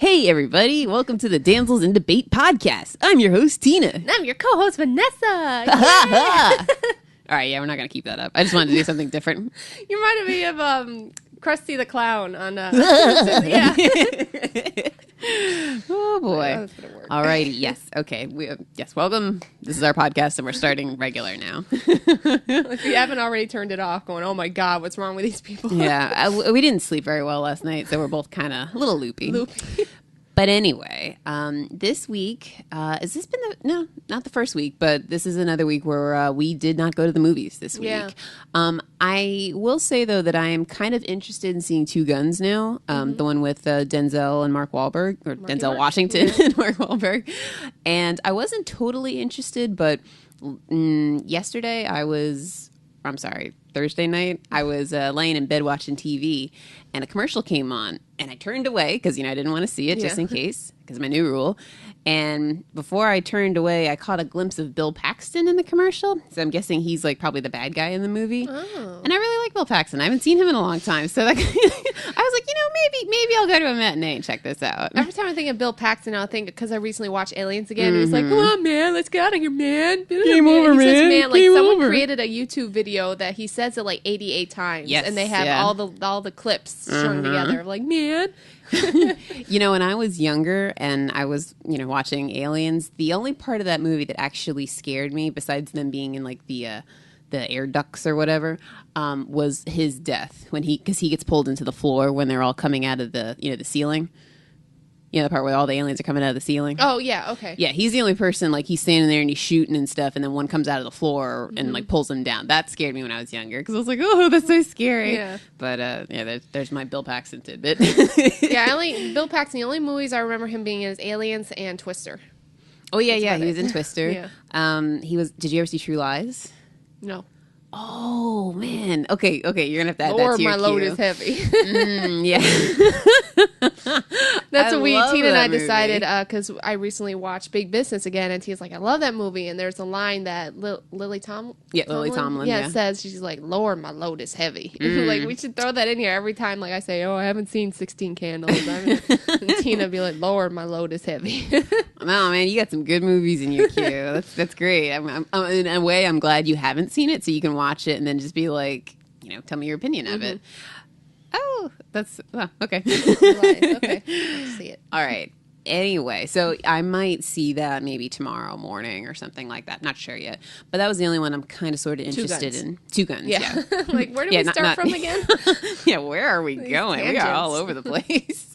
Hey, everybody. Welcome to the Damsels in Debate podcast. I'm your host, Tina. And I'm your co-host, Vanessa. All right, yeah, we're not going to keep that up. I just wanted to do something different. You reminded me of Krusty the Clown on... yeah. Oh, boy. All righty. Yes. Okay. Yes, welcome. This is our podcast, and we're starting regular now. If you haven't already turned it off, going, oh, my God, what's wrong with these people? Yeah. We didn't sleep very well last night, so we're both kind of a little loopy. But anyway, this week, has this been no, not the first week, but this is another week where we did not go to the movies this week. Yeah. I will say, though, that I am kind of interested in seeing Two Guns now, the one with Denzel and Mark Wahlberg, or Denzel Washington and Mark Wahlberg. And I wasn't totally interested, but Thursday night, I was laying in bed watching TV, and a commercial came on, and I turned away because, I didn't want to see it just in case, because my new rule. And before I turned away, I caught a glimpse of Bill Paxton in the commercial. So I'm guessing he's like probably the bad guy in the movie. Oh. And I really like Bill Paxton. I haven't seen him in a long time. So I was like, maybe I'll go to a matinee and check this out. Every time I think of Bill Paxton, I'll think, because I recently watched Aliens again, he's like, come on, man, let's get out of here, man. Game over, man. Says, man. Like, Game someone over. created a YouTube video that he says it like 88 times. Yes, and they have all the clips strung together. Like, man. When I was younger and I was, watching Aliens, the only part of that movie that actually scared me, besides them being in like the air ducts or whatever, was his death because he gets pulled into the floor when they're all coming out of the the ceiling. The part where all the aliens are coming out of the ceiling. Oh, yeah, okay. Yeah, he's the only person, like, he's standing there and he's shooting and stuff, and then one comes out of the floor and, like, pulls him down. That scared me when I was younger, because I was like, oh, that's so scary. Yeah. But, there's my Bill Paxton tidbit. Bill Paxton, the only movies I remember him being in is Aliens and Twister. Oh, yeah, he was in Twister. Yeah. Did you ever see True Lies? No. Oh, man. Okay, you're going to have to add that to your my load is heavy. Yeah. That's what Tina and I decided, because I recently watched Big Business again, and Tina's like, I love that movie, and there's a line that Lily Tomlin? Yeah, Lily Tomlin, says, she's like, Lord, my load is heavy. Like, we should throw that in here every time, like I say, oh, I haven't seen 16 Candles. And Tina be like, Lord, my load is heavy. No, man, you got some good movies in your queue. That's great. I'm in a way, I'm glad you haven't seen it, so you can watch it and then just be like, tell me your opinion of it. Oh, okay. Okay, let's see it. All right. Anyway, so I might see that maybe tomorrow morning or something like that. Not sure yet. But that was the only one I'm kind of sort of interested in. Two Guns, yeah. Like, where do we start from again? Yeah, where are we going? Tangents. We are all over the place.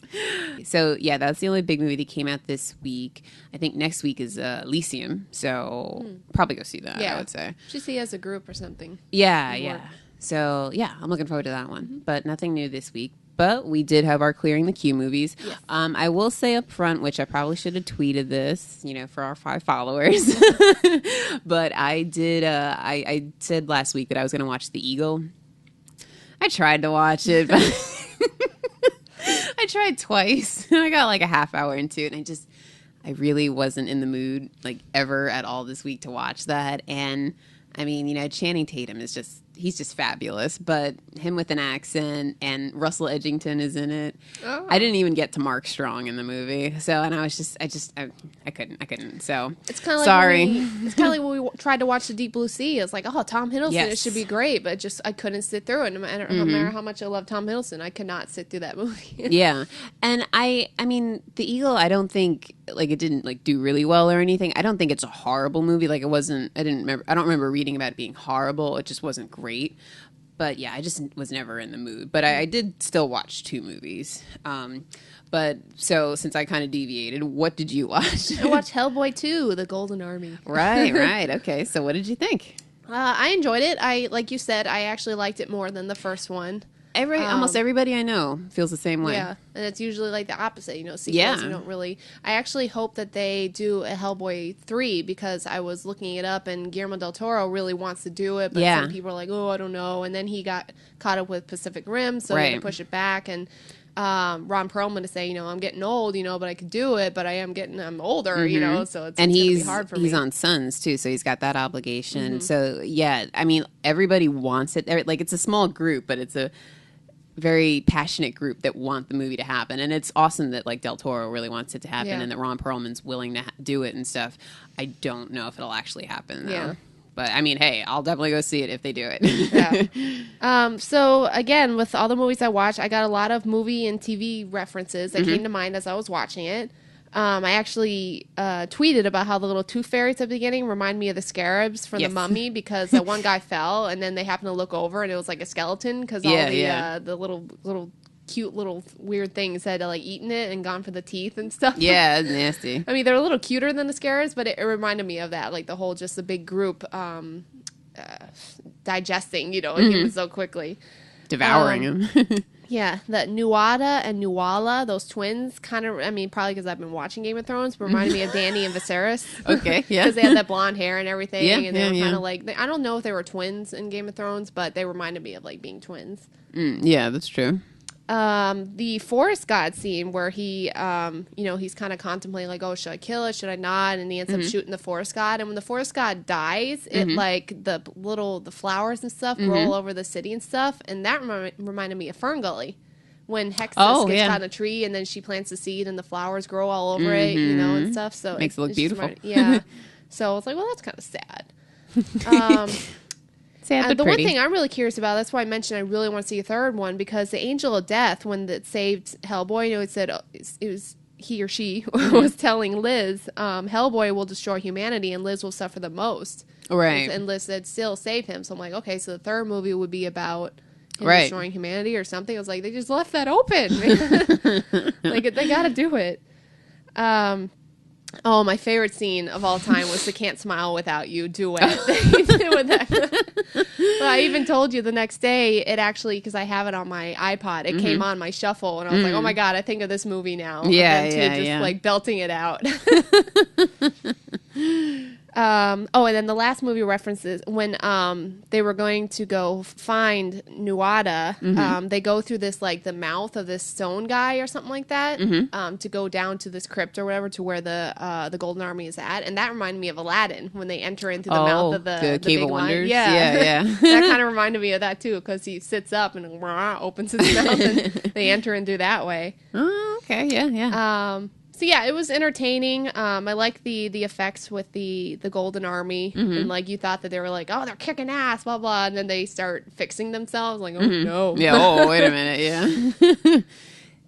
So, yeah, that's the only big movie that came out this week. I think next week is Elysium, so probably go see that, I would say. Should see as a group or something. Yeah. So, yeah, I'm looking forward to that one. But nothing new this week. But we did have our Clearing the Queue movies. Yes. I will say up front, which I probably should have tweeted this, for our 5 followers. But I did, I said last week that I was going to watch The Eagle. I tried to watch it, but I tried twice. And I got like a half hour into it, and I really wasn't in the mood, like, ever at all this week to watch that. And, I mean, Channing Tatum is he's just fabulous, but him with an accent, and Russell Edgington is in it. Oh. I didn't even get to Mark Strong in the movie. So, and I couldn't. So, it's kind of sorry. It's kind of like when we tried to watch The Deep Blue Sea. It's like, oh, Tom Hiddleston, it should be great, but I couldn't sit through it. No matter how much I love Tom Hiddleston, I could not sit through that movie. Yeah. And I mean, The Eagle, I don't think, like, it didn't, like, do really well or anything. I don't think it's a horrible movie. Like, I don't remember reading about it being horrible. It just wasn't great. But yeah, I just was never in the mood. But I did still watch 2 movies. But so since I kind of deviated, what did you watch? I watched Hellboy 2, The Golden Army. Right. Okay. So what did you think? I enjoyed it. Like you said, I actually liked it more than the first one. Almost everybody I know feels the same way. Yeah, and it's usually like the opposite. Sequels, you don't really... I actually hope that they do a Hellboy 3, because I was looking it up, and Guillermo del Toro really wants to do it, but some people are like, oh, I don't know. And then he got caught up with Pacific Rim, so he had to push it back. And Ron Perlman to say, I'm getting old, but I could do it, but I'm older, so it's going to be hard for me. He's on Sons too, so he's got that obligation. So yeah, I mean, everybody wants it. Like, it's a small group, but very passionate group that want the movie to happen, and it's awesome that like Del Toro really wants it to happen and that Ron Perlman's willing to do it and stuff. I don't know if it'll actually happen though. Yeah. But I mean, hey, I'll definitely go see it if they do it. So again, with all the movies I watched, I got a lot of movie and TV references that came to mind as I was watching it. I actually tweeted about how the little tooth fairies at the beginning remind me of the scarabs from The Mummy, because that one guy fell and then they happened to look over and it was like a skeleton, because all the little cute little weird things had like eaten it and gone for the teeth and stuff. Yeah, it's nasty. I mean, they're a little cuter than the scarabs, but it reminded me of that, like the whole just the big group digesting, humans so quickly, devouring them. Yeah, the Nuada and Nuala, those twins, kind of, I mean, probably because I've been watching Game of Thrones, but reminded me of Dany and Viserys. Okay, yeah. Because they had that blonde hair and everything, and they were kind of like, I don't know if they were twins in Game of Thrones, but they reminded me of, like, being twins. Yeah, that's true. The forest god scene where he, he's kind of contemplating, like, oh, should I kill it? Should I not? And he ends up shooting the forest god. And when the forest god dies, it, like, the flowers and stuff grow all over the city and stuff. And that reminded me of Fern Gully. When Hexus gets on a tree and then she plants a seed and the flowers grow all over it, and stuff. So makes it look beautiful. So I was like, well, that's kind of sad. The one thing I'm really curious about, that's why I mentioned I really want to see a third one, because the Angel of Death, when it saved Hellboy, it said it was he or she was telling Liz, Hellboy will destroy humanity and Liz will suffer the most. Right. And Liz said, still save him. So I'm like, okay, so the third movie would be about him destroying humanity or something. I was like, they just left that open. Like, they got to do it. Oh, my favorite scene of all time was the Can't Smile Without You duet. Well, I even told you the next day, it actually, because I have it on my iPod, it came on my shuffle, and I was like, oh my God, I think of this movie now. Like belting it out. And then the last movie references when they were going to go find Nuada, they go through this, like, the mouth of this stone guy or something like that, to go down to this crypt or whatever, to where the Golden Army is at. And that reminded me of Aladdin when they enter into the mouth of the Cave of Wonders. Yeah. That kind of reminded me of that too, because he sits up and opens his mouth and they enter and do that way. Oh, okay. Yeah. So yeah, it was entertaining. I like the effects with the Golden Army, and like you thought that they were like, oh, they're kicking ass, blah blah, and then they start fixing themselves. Like, oh no, yeah. Oh, wait a minute, yeah.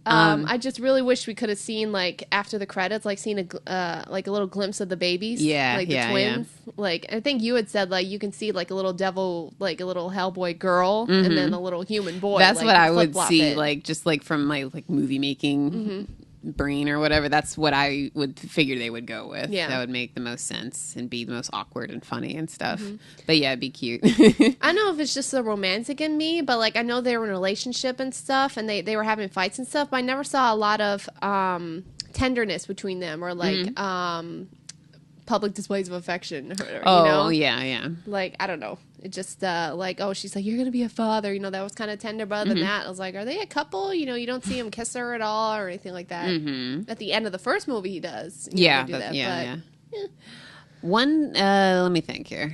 I just really wish we could have seen, like, after the credits, like, seen a little glimpse of the babies, like the twins. Yeah. Like, I think you had said, like, you can see, like, a little devil, like a little Hellboy girl, and then a little human boy. That's like, what I would see, like, just like from my like movie making brain or whatever. That's what I would figure they would go with. Yeah, that would make the most sense and be the most awkward and funny and stuff. But yeah, it'd be cute. I don't know if it's just the romantic in me, but like I know they were in a relationship and stuff, and they were having fights and stuff, but I never saw a lot of tenderness between them, or like public displays of affection, or, yeah like, I don't know, it just like, oh, she's like, you're gonna be a father, that was kind of tender. But other than that, I was like, are they a couple? You don't see him kiss her at all or anything like that. At the end of the first movie he does. One, let me think here,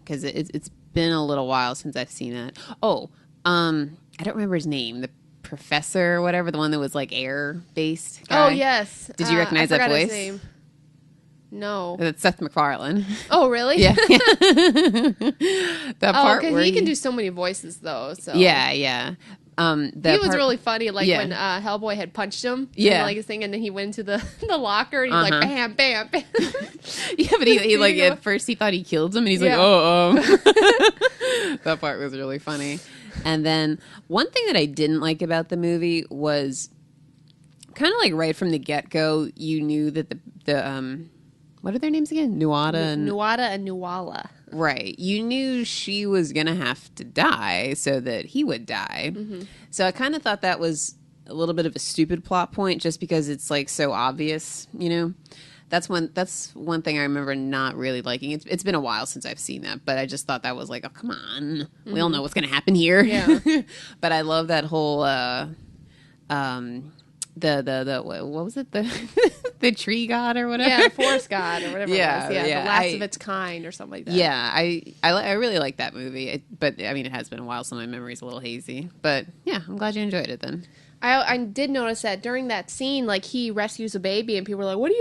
because it's been a little while since I've seen it. I don't remember his name, the professor or whatever, the one that was like air based guy. Oh yes, did you recognize that voice? His name. No. That's Seth MacFarlane. Oh, really? Yeah. That part because he can do so many voices, though. So yeah. He was really funny, like when Hellboy had punched him. Yeah. Like his thing, and then he went into the locker, and he's like, bam, bam, bam. Yeah, but he like, at first he thought he killed him, and he's like, That part was really funny. And then one thing that I didn't like about the movie was kind of like right from the get-go, you knew that the what are their names again? Nuada and Nuala. Right. You knew she was going to have to die so that he would die. So I kind of thought that was a little bit of a stupid plot point, just because it's like so obvious, That's one thing I remember not really liking. It's been a while since I've seen that, but I just thought that was like, oh, come on. We all know what's going to happen here. Yeah. But I love that whole what was it, the the tree god or whatever? Yeah, the forest god or whatever. Yeah, it was. Yeah, the last of its kind or something like that. Yeah, I really like that movie, but I mean it has been a while, so my memory's a little hazy. But yeah, I'm glad you enjoyed it then. I did notice that during that scene, like, he rescues a baby, and people are like, what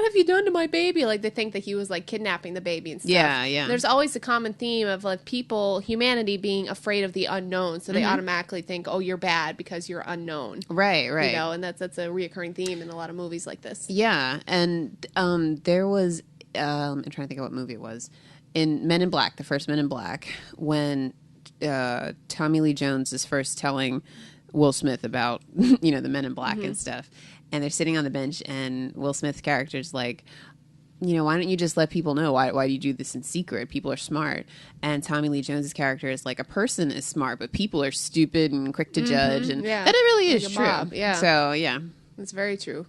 have you done to my baby? Like, they think that he was, like, kidnapping the baby and stuff. Yeah, yeah. There's always a common theme of, like, humanity being afraid of the unknown, so they automatically think, oh, you're bad because you're unknown. Right. You know, and that's a reoccurring theme in a lot of movies like this. Yeah, and there was, I'm trying to think of what movie it was, in Men in Black, the first Men in Black, when Tommy Lee Jones is first telling Will Smith about, you know, the Men in Black and stuff. And they're sitting on the bench, and Will Smith's character's like, you know, why don't you just let people know? Why do you do this in secret? People are smart. And Tommy Lee Jones's character is like, a person is smart, but people are stupid and quick to judge. And that it really is true. Yeah. So, yeah. It's very true.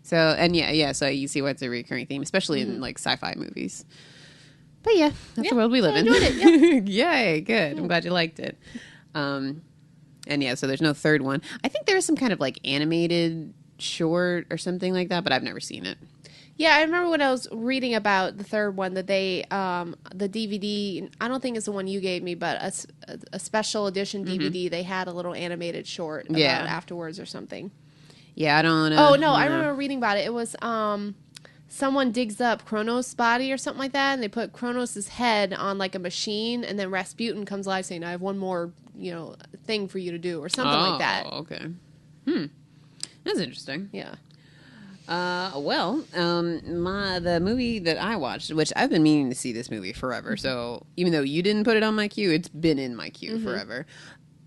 So, and so you see what's a recurring theme, especially in, like, sci-fi movies. But, yeah, that's the world we live in. I enjoyed it, Yay, good. I'm glad you liked it. And yeah, so there's no third one. I think there is some kind of like animated short or something like that, but I've never seen it. Yeah, I remember when I was reading about the third one that they, the DVD, I don't think it's the one you gave me, but a special edition DVD, they had a little animated short about afterwards or something. Yeah, I don't know. Oh, no, I remember reading about it. It was someone digs up Kronos' body or something like that, and they put Kronos' head on like a machine, and then Rasputin comes alive saying, I have one more, you know, thing for you to do, or something like that. Oh, okay. That's interesting. Yeah. The movie that I watched, which I've been meaning to see this movie forever, so even though you didn't put it on my queue, it's been in my queue forever,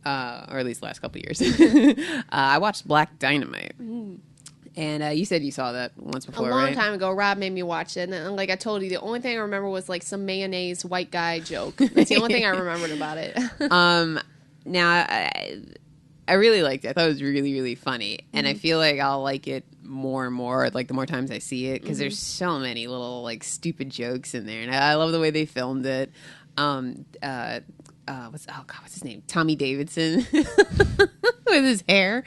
or at least the last couple years. I watched Black Dynamite. And you said you saw that once before, a long right? time ago. Rob made me watch it, and like I told you, the only thing I remember was like some mayonnaise white guy joke. That's the only thing I remembered about it. Now I really liked it. I thought it was really, really funny, and I feel like I'll like it more and more, like the more times I see it, because there's so many little like stupid jokes in there, and I love the way they filmed it. What's his name? Tommy Davidson with his hair,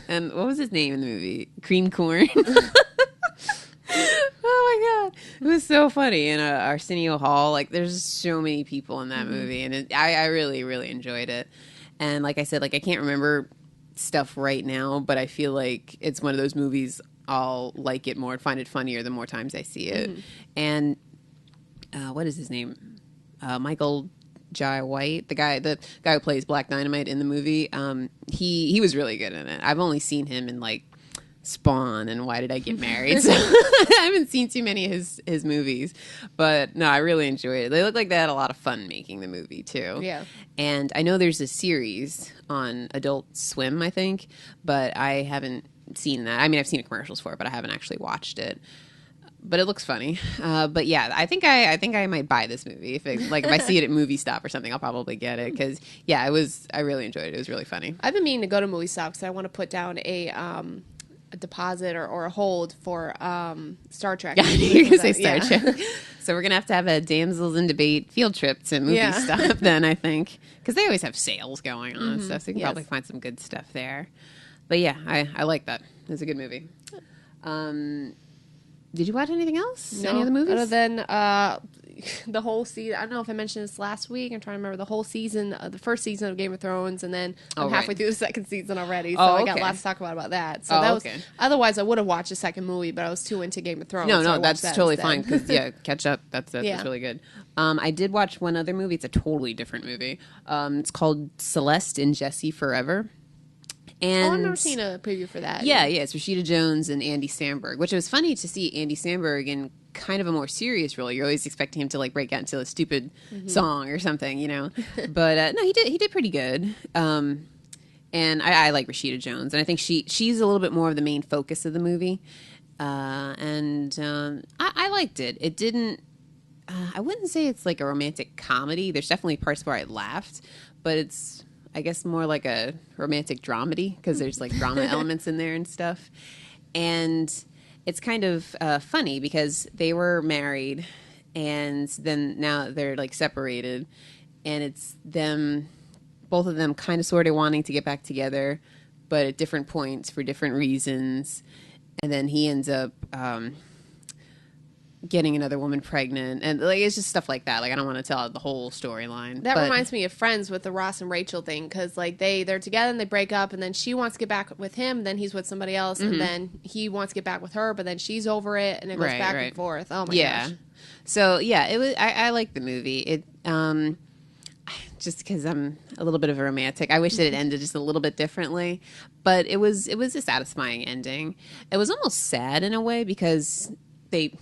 and what was his name in the movie? Cream Corn. Oh my god, it was so funny. And Arsenio Hall, like there's so many people in that movie, and I really, really enjoyed it. And like I said, like I can't remember stuff right now, but I feel like it's one of those movies I'll like it more, find it funnier the more times I see it. And what is his name? Michael Jai White, the guy who plays Black Dynamite in the movie. He was really good in it. I've only seen him in like Spawn and Why Did I Get Married? So I haven't seen too many of his movies, but no, I really enjoyed it. They look like they had a lot of fun making the movie too. Yeah. And I know there's a series on Adult Swim, I think, but I haven't seen that. I mean, I've seen commercials for it, but I haven't actually watched it. But it looks funny. But yeah, I think I might buy this movie if I see it at Movie Stop or something. I'll probably get it because I really enjoyed it. It was really funny. I've been meaning to go to Movie Stop because I want to put down a deposit or a hold for Star Trek. Yeah, you're gonna say Star Trek. So we're gonna have a Damsels in Debate field trip to Movie Stop then, I think, because they always have sales going on and stuff. So you can probably find some good stuff there. But yeah, I like that. It's a good movie. Did you watch anything else? No, any other movies? Other than the whole season. I don't know if I mentioned this last week. I'm trying to remember the whole season, the first season of Game of Thrones, and then I'm halfway through the second season already. So I got lots to talk about that. So that was. Otherwise, I would have watched the second movie, but I was too into Game of Thrones. No, that's totally fine because catch up. That's really good. I did watch one other movie. It's a totally different movie. It's called Celeste and Jesse Forever. And I've never seen a preview for that. Yeah, it's Rashida Jones and Andy Samberg, which was funny to see Andy Samberg in kind of a more serious role. You're always expecting him to like break out into a stupid song or something, you know. But no, he did pretty good. And I like Rashida Jones, and I think she's a little bit more of the main focus of the movie. I liked it. It didn't. I wouldn't say it's like a romantic comedy. There's definitely parts where I laughed, but it's, I guess, more like a romantic dramedy because there's like drama elements in there and stuff. And it's kind of funny because they were married and then now they're like separated, and it's them, both of them kind of sort of wanting to get back together, but at different points for different reasons. And then he ends up getting another woman pregnant, and like it's just stuff like that. Like I don't want to tell the whole storyline. That reminds me of Friends with the Ross and Rachel thing, because like they're together and they break up, and then she wants to get back with him, then he's with somebody else, and then he wants to get back with her, but then she's over it, and it goes back and forth. Oh my gosh. So yeah, it was. I like the movie. It just because I'm a little bit of a romantic. I wish that it ended just a little bit differently, but it was a satisfying ending. It was almost sad in a way because they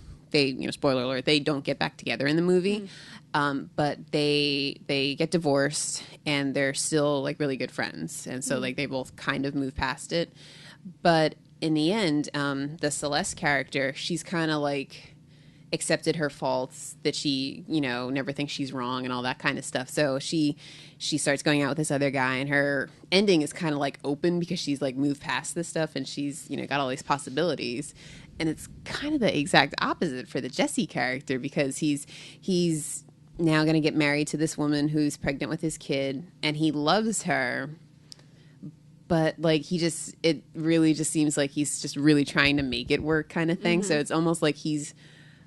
spoiler alert, they don't get back together in the movie, but they get divorced and they're still like really good friends, and so like they both kind of move past it. But in the end, the Celeste character, she's kind of like accepted her faults, that she never thinks she's wrong and all that kind of stuff. So she starts going out with this other guy, and her ending is kind of like open because she's like moved past this stuff, and she's got all these possibilities. And it's kind of the exact opposite for the Jesse character, because he's now going to get married to this woman who's pregnant with his kid, and he loves her, but like it really just seems like he's just really trying to make it work kind of thing. So it's almost like he's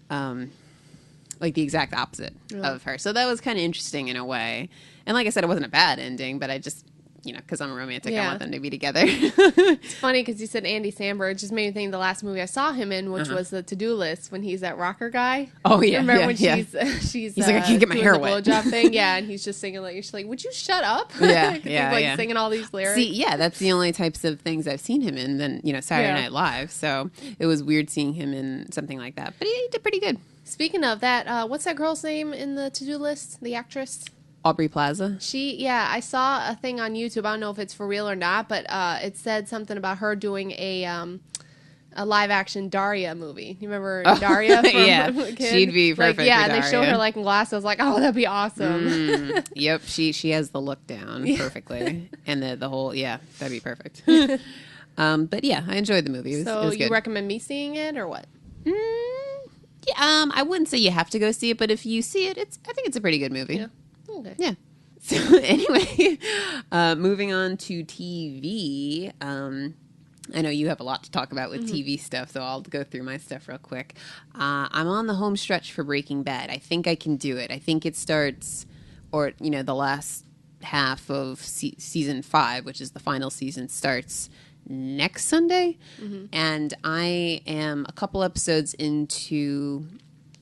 like the exact opposite of her. So that was kind of interesting in a way. And like I said, it wasn't a bad ending, but I just, because I'm a romantic, I want them to be together. It's funny because you said Andy Samberg. It just made me think of the last movie I saw him in, which was The To-Do List, when he's that rocker guy. Oh, yeah. Remember when she's he's like, I can't get my hair wet. Blowjob thing? Yeah, and he's just singing, like, she's like, would you shut up? Yeah, he's singing all these lyrics. See, yeah, that's the only types of things I've seen him in than, Saturday Night Live. So it was weird seeing him in something like that. But he did pretty good. Speaking of that, what's that girl's name in The To-Do List? The actress? Aubrey Plaza. I saw a thing on YouTube. I don't know if it's for real or not, but it said something about her doing a live action Daria movie. You remember Daria? From Yeah, Kid? she'd be perfect. Like, yeah, and they showed her like in glasses. I was like, oh, that'd be awesome. Yep, she has the look down perfectly, and the whole that'd be perfect. But yeah, I enjoyed the movie. It was you good. recommend me seeing it or what? Yeah, I wouldn't say you have to go see it, but if you see it, I think it's a pretty good movie. Yeah. Okay. Yeah. So anyway, moving on to TV. I know you have a lot to talk about with TV stuff, so I'll go through my stuff real quick. I'm on the home stretch for Breaking Bad. I think I can do it. I think it starts, or the last half of season 5, which is the final season, starts next Sunday, and I am a couple episodes into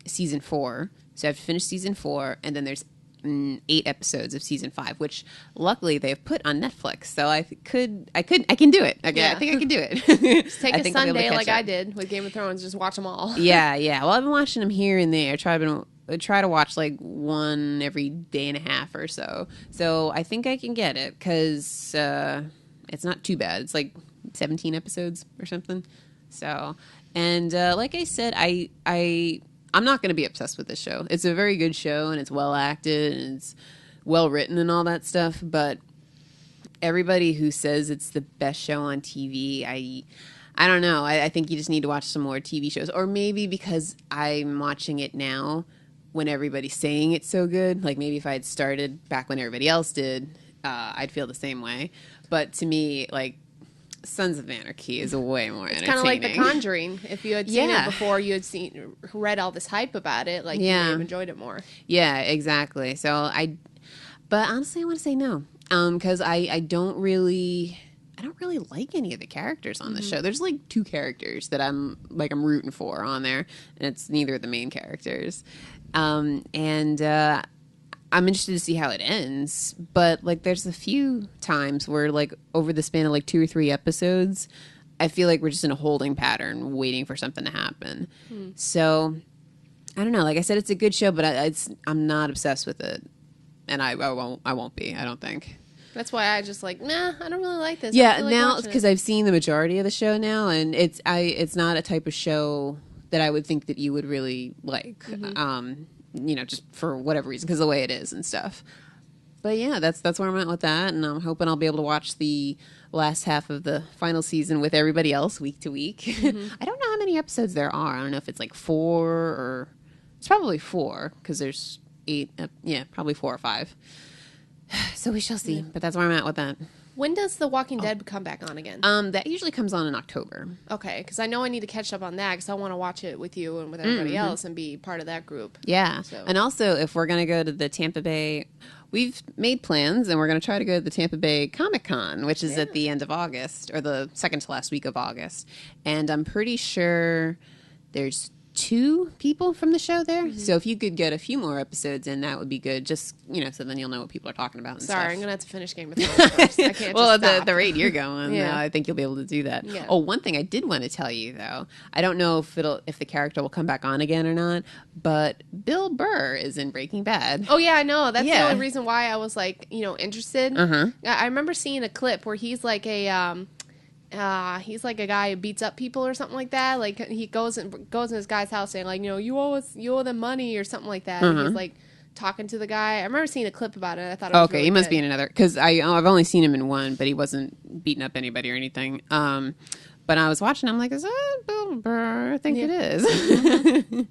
season 4, so I've finished season 4, and then there's 8 episodes of season 5, which luckily they've put on Netflix, so I can do it. Okay, yeah. I think I can do it. Just take a Sunday like I did with Game of Thrones, just watch them all. Yeah. Well, I've been watching them here and there. I try to watch like one every day and a half or so. So I think I can get it, because it's not too bad. It's like 17 episodes or something. So, and like I said, I'm not going to be obsessed with this show. It's a very good show, and it's well acted, and it's well written and all that stuff. But everybody who says it's the best show on TV, I don't know. I think you just need to watch some more TV shows. Or maybe because I'm watching it now when everybody's saying it's so good. Like maybe if I had started back when everybody else did, I'd feel the same way. But to me, like, Sons of Anarchy is way more entertaining. It's kind of like The Conjuring. If you had seen it before, you had read all this hype about it, like you may have enjoyed it more. Yeah, exactly. So but honestly, I want to say no, because I don't really like any of the characters on the show. There's like 2 characters that I'm rooting for on there, and it's neither of the main characters. I'm interested to see how it ends, but like there's a few times where like over the span of like 2 or 3 episodes, I feel like we're just in a holding pattern waiting for something to happen. So I don't know. Like I said, it's a good show, but I'm not obsessed with it, and I won't be. I don't think. That's why I just like, nah, I don't really like this. Yeah, now because I've seen the majority of the show now, and it's not a type of show that I would think that you would really like. Just for whatever reason, because the way it is and stuff. But yeah, that's where I'm at with that, and I'm hoping I'll be able to watch the last half of the final season with everybody else week to week. I don't know how many episodes there are. I don't know if it's like 4 or... It's probably 4, because there's 8... probably 4 or 5. So we shall see, but that's where I'm at with that. When does The Walking Dead come back on again? That usually comes on in October. Okay, because I know I need to catch up on that because I want to watch it with you and with everybody else and be part of that group. Yeah. So. And also, if we're going to go to the Tampa Bay, we've made plans and we're going to try to go to the Tampa Bay Comic-Con, which is at the end of August, or the second to last week of August. And I'm pretty sure there's 2 people from the show there. So if you could get a few more episodes in, that would be good. Just, so then you'll know what people are talking about and Sorry, stuff. I'm going to have to finish Game of Thrones first. I can't well, just stop. the rate you're going, I think you'll be able to do that. Yeah. Oh, one thing I did want to tell you, though. I don't know if the character will come back on again or not, but Bill Burr is in Breaking Bad. Oh, yeah, I know. That's the only reason why I was, interested. I remember seeing a clip where he's like he's like a guy who beats up people or something like that. Like he goes in his guy's house saying you owe them money or something like that. And he's like talking to the guy. I remember seeing a clip about it. I thought it was really he must good. be in another because I've only seen him in one, but he wasn't beating up anybody or anything. But I was watching. I'm like, is that Bill Burr? I think it is.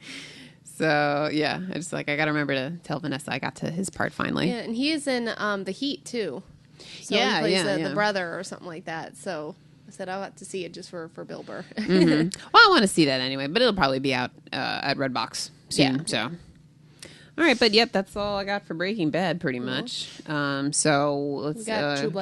So yeah, I just I got to remember to tell Vanessa I got to his part finally. Yeah, and he is in The Heat too. So he plays the brother or something like that. So. I said I'll have to see it just for Bill Burr. Well, I want to see that anyway, but it'll probably be out at Redbox soon. Yeah. So, all right, but that's all I got for Breaking Bad, pretty much. So let's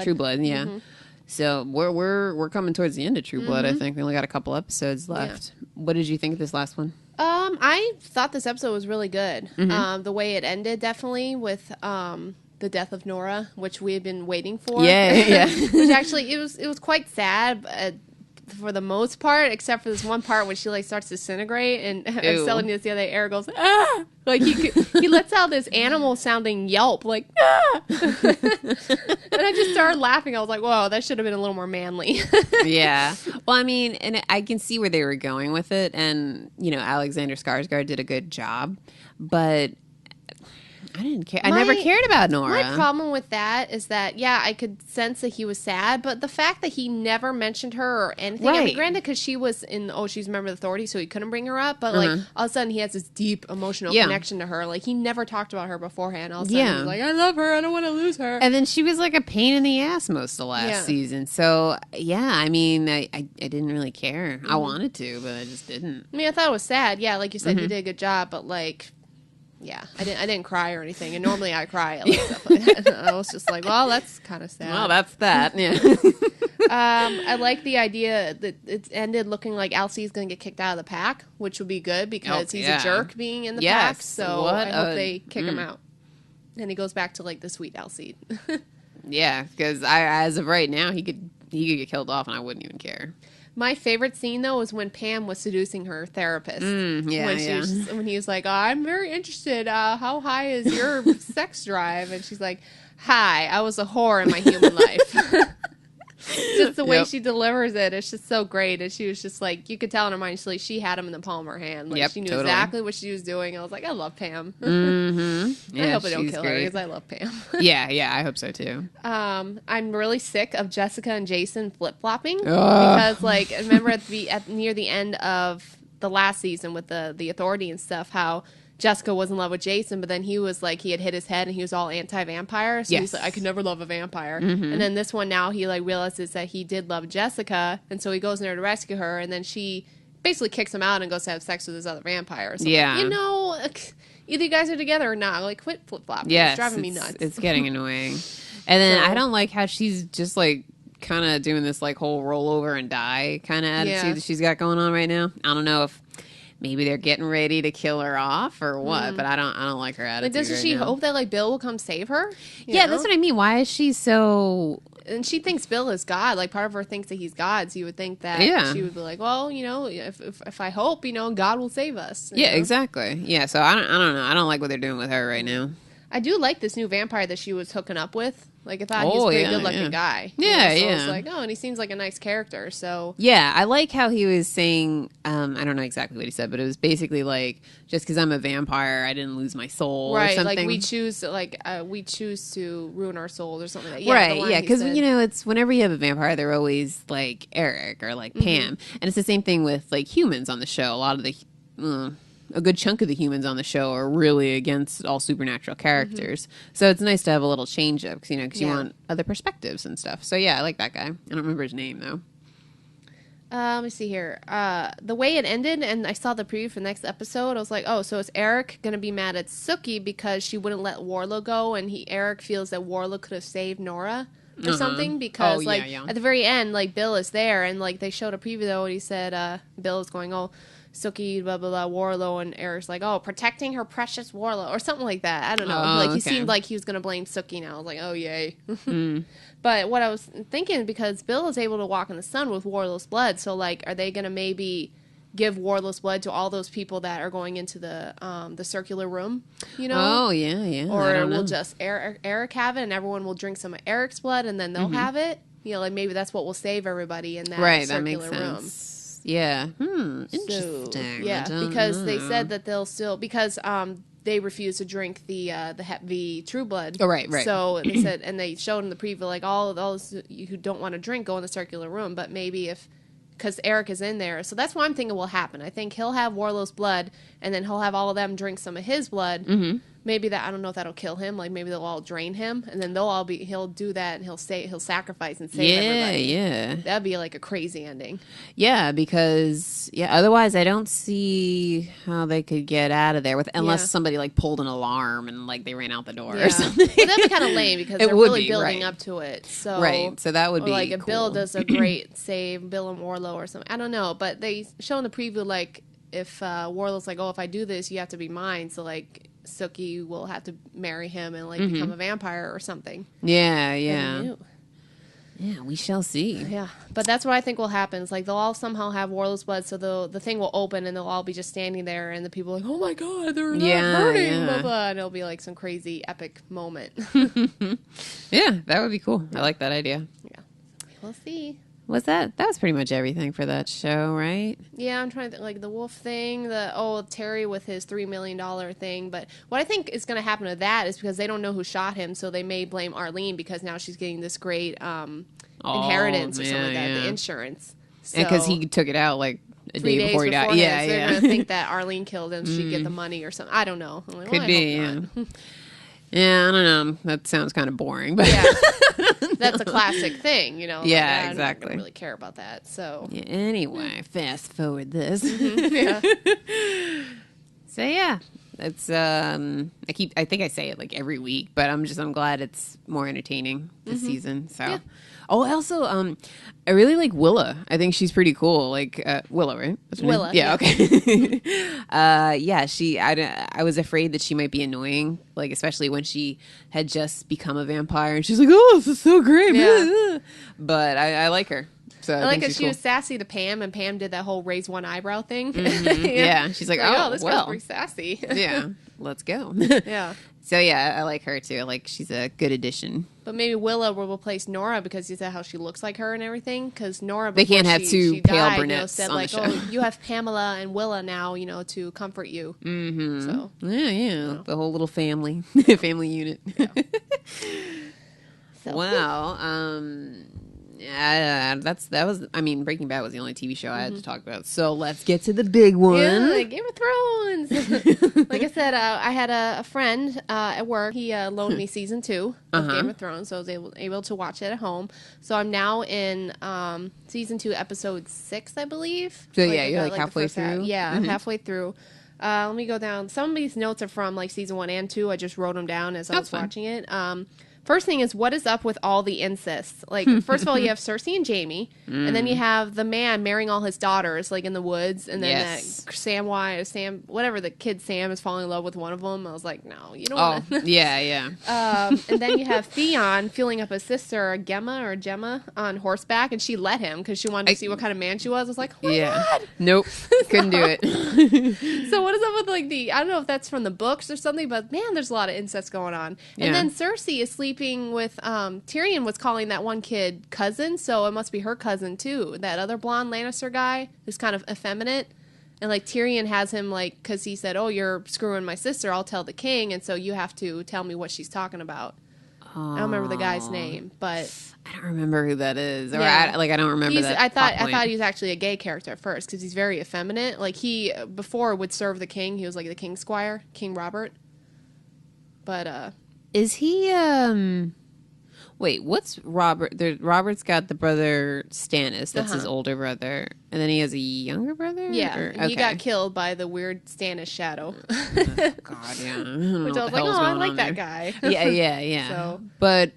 True Blood, yeah. So we're coming towards the end of True Blood. I think we only got a couple episodes left. Yeah. What did you think of this last one? I thought this episode was really good. The way it ended, definitely with. The death of Nora, which we had been waiting for. Yeah. Which actually, it was quite sad for the most part, except for this one part when she starts to disintegrate, and I was telling you this the other day, Eric goes, ah! He lets out this animal sounding yelp, ah! And I just started laughing. I was like, whoa, that should have been a little more manly. Yeah. Well, I mean, and I can see where they were going with it, and Alexander Skarsgård did a good job, but I didn't care. I never cared about Nora. My problem with that is that, I could sense that he was sad, but the fact that he never mentioned her or anything. Right. I mean, granted, because she was she's a member of the Authority, so he couldn't bring her up, but all of a sudden he has this deep emotional connection to her. He never talked about her beforehand. All of a sudden he was like, I love her, I don't want to lose her. And then she was like a pain in the ass most of last season. So, I mean, I didn't really care. I wanted to, but I just didn't. I mean, I thought it was sad. Yeah, like you said, he did a good job, but yeah, I didn't cry or anything, and normally I cry at stuff like that. I was just like, well, that's kind of sad. Well, that's that. Yeah. I like the idea that it ended looking like Alcide's going to get kicked out of the pack, which would be good because he's a jerk being in the pack. So I hope they kick him out, and he goes back to the sweet Alcide. Yeah, because as of right now, he could get killed off, and I wouldn't even care. My favorite scene, though, was when Pam was seducing her therapist. When he was like, I'm very interested. How high is your sex drive? And she's like, hi, I was a whore in my human life. Just the way she delivers it. It's just so great. And she was just like, you could tell in her mind, she had him in the palm of her hand. She knew exactly what she was doing. I was like, I love Pam. Yeah, I hope they don't kill her because I love Pam. Yeah, I hope so too. I'm really sick of Jessica and Jason flip-flopping because remember near the end of the last season with the Authority and stuff, how Jessica was in love with Jason, but then he was he had hit his head and he was all anti-vampire. So he's like, I could never love a vampire. And then this one now he realizes that he did love Jessica, and so he goes in there to rescue her, and then she basically kicks him out and goes to have sex with his other vampires. So either you guys are together or not. Quit flip-flopping. Yes, it's driving me nuts. It's getting annoying. And then I don't like how she's just kind of doing this whole roll over and die kind of attitude that she's got going on right now. I don't know if maybe they're getting ready to kill her off or what, but I don't like her attitude. Doesn't she hope that Bill will come save her? Yeah, that's what I mean. Why is she so? And she thinks Bill is God. Part of her thinks that he's God. So you would think that she would be like, well, if I hope, God will save us. Yeah, exactly. Yeah, so I don't know. I don't like what they're doing with her right now. I do like this new vampire that she was hooking up with. I thought he was a pretty good-looking guy. Yeah, so I was and he seems like a nice character, so... Yeah, I like how he was saying, I don't know exactly what he said, but it was basically just because I'm a vampire, I didn't lose my soul or something. We choose to ruin our souls or something like that. Yeah, right, because, it's whenever you have a vampire, they're always Eric or Pam. And it's the same thing with, humans on the show. A lot of the... a good chunk of the humans on the show are really against all supernatural characters. So it's nice to have a little change up, because you want other perspectives and stuff. So yeah, I like that guy. I don't remember his name though. Let me see here. The way it ended, and I saw the preview for the next episode, I was like, oh, so is Eric going to be mad at Sookie because she wouldn't let Warlow go, and Eric feels that Warlow could have saved Nora or something? Because, at the very end, Bill is there, and, they showed a preview, though, and he said, Bill is going, oh, Sookie, blah, blah, blah, Warlow, and Eric's like, oh, protecting her precious Warlow, or something like that. I don't know. He seemed like he was going to blame Sookie now. I was like, oh, yay. But what I was thinking, because Bill is able to walk in the sun with Warlow's blood, so, are they going to maybe give Warlow's blood to all those people that are going into the circular room, Oh, yeah. Or will just Eric have it, and everyone will drink some of Eric's blood, and then they'll have it? Maybe that's what will save everybody in that circular room. Sense. Yeah. Interesting. So, because they said that they'll still, because they refuse to drink the True Blood. Oh, right. So they said, and they showed in the preview, all those who don't want to drink go in the circular room. But maybe because Eric is in there, so that's what I'm thinking will happen. I think he'll have Warlow's blood, and then he'll have all of them drink some of his blood. Maybe I don't know if that'll kill him. Maybe they'll all drain him, and then he'll do that, and he'll sacrifice and save everybody. Yeah. That'd be a crazy ending. Yeah, because otherwise I don't see how they could get out of there unless somebody pulled an alarm and they ran out the door or something. Well, that'd be kind of lame because they're really building up to it. So so that would be if cool. Bill does a great save, Bill and Warlow or something. I don't know, but they show in the preview if Warlow's oh, if I do this, you have to be mine. So Sookie will have to marry him and become a vampire or something. Yeah, we shall see. Yeah, but that's what I think will happen. It's they'll all somehow have Warlow's blood, so the thing will open and they'll all be just standing there, and the people oh my god, they're not burning, blah, blah, and it'll be some crazy epic moment. Yeah, that would be cool. I like that idea. Yeah, we'll see. That was pretty much everything for that show, right? Yeah, I'm trying to think, the wolf thing, Terry with his $3 million thing. But what I think is going to happen to that is because they don't know who shot him, so they may blame Arlene because now she's getting this great inheritance or something like that, the insurance. So, and because he took it out a 3 day days before he died. So they're going to think that Arlene killed him, she'd get the money or something. I don't know. Could be, yeah. Yeah, I don't know. That sounds kind of boring, but that's a classic thing, Yeah, exactly. I don't really care about that. So anyway, fast forward this. Yeah. So yeah, it's I think I say it every week, but I'm glad it's more entertaining this season. So. Yeah. Oh, also, I really like Willa. I think she's pretty cool. Willa, right? That's her Willa. name? Yeah, okay. I was afraid that she might be annoying, especially when she had just become a vampire, and she's like, "Oh, this is so great." Yeah. But I like her. So I like that she was sassy to Pam, and Pam did that whole raise one eyebrow thing. Yeah, she's like, "Oh, this girl's pretty sassy." Yeah, let's go. Yeah. So yeah, I like her too. She's a good addition. But maybe Willa will replace Nora because you said how she looks like her and everything. Because Nora, they can't have two pale brunettes said on the show. "Oh, you have Pamela and Willa now, to comfort you." Mm-hmm. So yeah, the whole little family unit. Yeah. So. Wow. That was. I mean, Breaking Bad was the only TV show I had to talk about. So let's get to the big one. Yeah, Game of Thrones. Like I said, I had a friend at work. He loaned me season 2 of Game of Thrones, so I was able to watch it at home. So I'm now in season 2, episode 6, I believe. So yeah, you're halfway through. Yeah, I'm halfway through. Let me go down. Some of these notes are from season 1 and 2. I just wrote them down as I was watching it. First thing is, what is up with all the incest? First of all, you have Cersei and Jaime, and then you have the man marrying all his daughters, in the woods, and then that Sam, whatever the kid Sam is falling in love with one of them. I was like, no, you don't want to. Yeah. And then you have Theon filling up his sister, Gemma, on horseback, and she let him because she wanted to see what kind of man she was. I was like, oh my God. Nope, couldn't do it. So what is up with I don't know if that's from the books or something, but man, there's a lot of incest going on. And then Cersei is sleeping with Tyrion was calling that one kid cousin, so it must be her cousin too. That other blonde Lannister guy who's kind of effeminate, and Tyrion has him because he said, "Oh, you're screwing my sister. I'll tell the king, and so you have to tell me what she's talking about." I don't remember the guy's name, but I don't remember who that is. Or I don't remember that. I thought he was actually a gay character at first because he's very effeminate. Like he before would serve the king. He was like the king's squire, King Robert. But is he? Wait, what's Robert? Robert's got the brother Stannis. That's his older brother, and then he has a younger brother. Yeah, he got killed by the weird Stannis shadow. Oh, God, yeah. Which I was like, oh, I like that guy. Yeah. So, but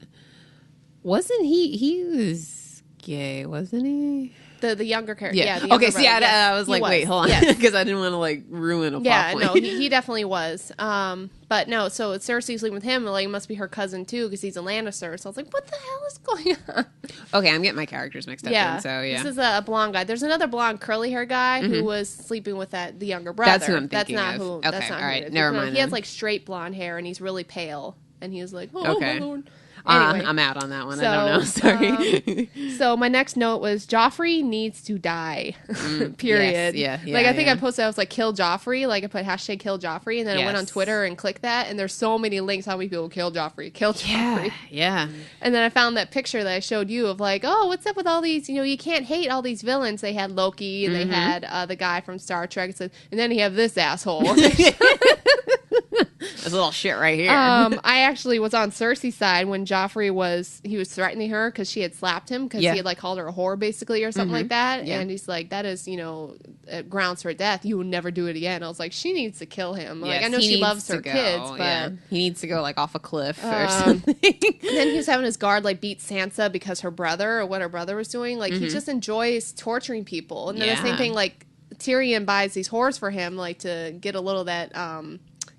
wasn't he? He was gay, wasn't he? The younger character. Yeah. Okay. See, I was like, wait, hold on, because I didn't want to like ruin a plot point. No, he definitely was. But no, so Cersei's living with him. Like, it must be her cousin too, because he's a Lannister. So I was like, what the hell is going on? Okay, I'm getting my characters mixed up. Yeah. Then, so yeah, this is a blonde guy. There's another blonde curly hair guy who was sleeping with the younger brother. That's who I'm thinking That's not of. who. Okay, that's not all right, who it is. never mind. He has like straight blonde hair and he's really pale. And he was like, oh my Lord. Anyway, I'm out on that one. I don't know. Sorry. So my next note was Joffrey needs to die. Period. Yes, yeah. Like I think I posted, I was like, kill Joffrey. Like I put hashtag kill Joffrey, and then I went on Twitter and clicked that, and there's so many links how many people kill Joffrey. Yeah. And then I found that picture that I showed you of like, oh, what's up with all these? You know, you can't hate all these villains. They had Loki, and they had the guy from Star Trek, and then you have this asshole. There's a little shit right here. I actually was on Cersei's side when Joffrey was threatening her because she had slapped him because he had like called her a whore basically or something like that. Yeah. And he's like, that is, grounds for death. You will never do it again. I was like, she needs to kill him. Like, I know she loves her kids, but he needs to go like off a cliff or something. And then he was having his guard like beat Sansa because her brother or what her brother was doing. Like he just enjoys torturing people. And then the same thing, like Tyrion buys these whores for him, like to get a little of that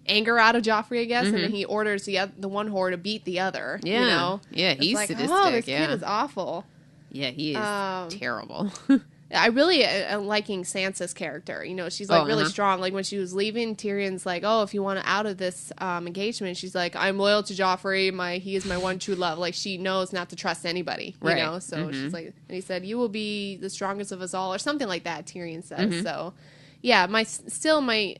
anger out of Joffrey, I guess, and then he orders the one whore to beat the other. Yeah, you know? Yeah, he's like, sadistic. Oh, this kid is awful. Yeah, he is terrible. I really am liking Sansa's character. She's like really strong. Like when she was leaving, Tyrion's like, "Oh, if you want out of this engagement," she's like, "I'm loyal to Joffrey. He is my one true love." Like she knows not to trust anybody. You know, so she's like, and he said, "You will be the strongest of us all," or something like that. Tyrion says so. Yeah,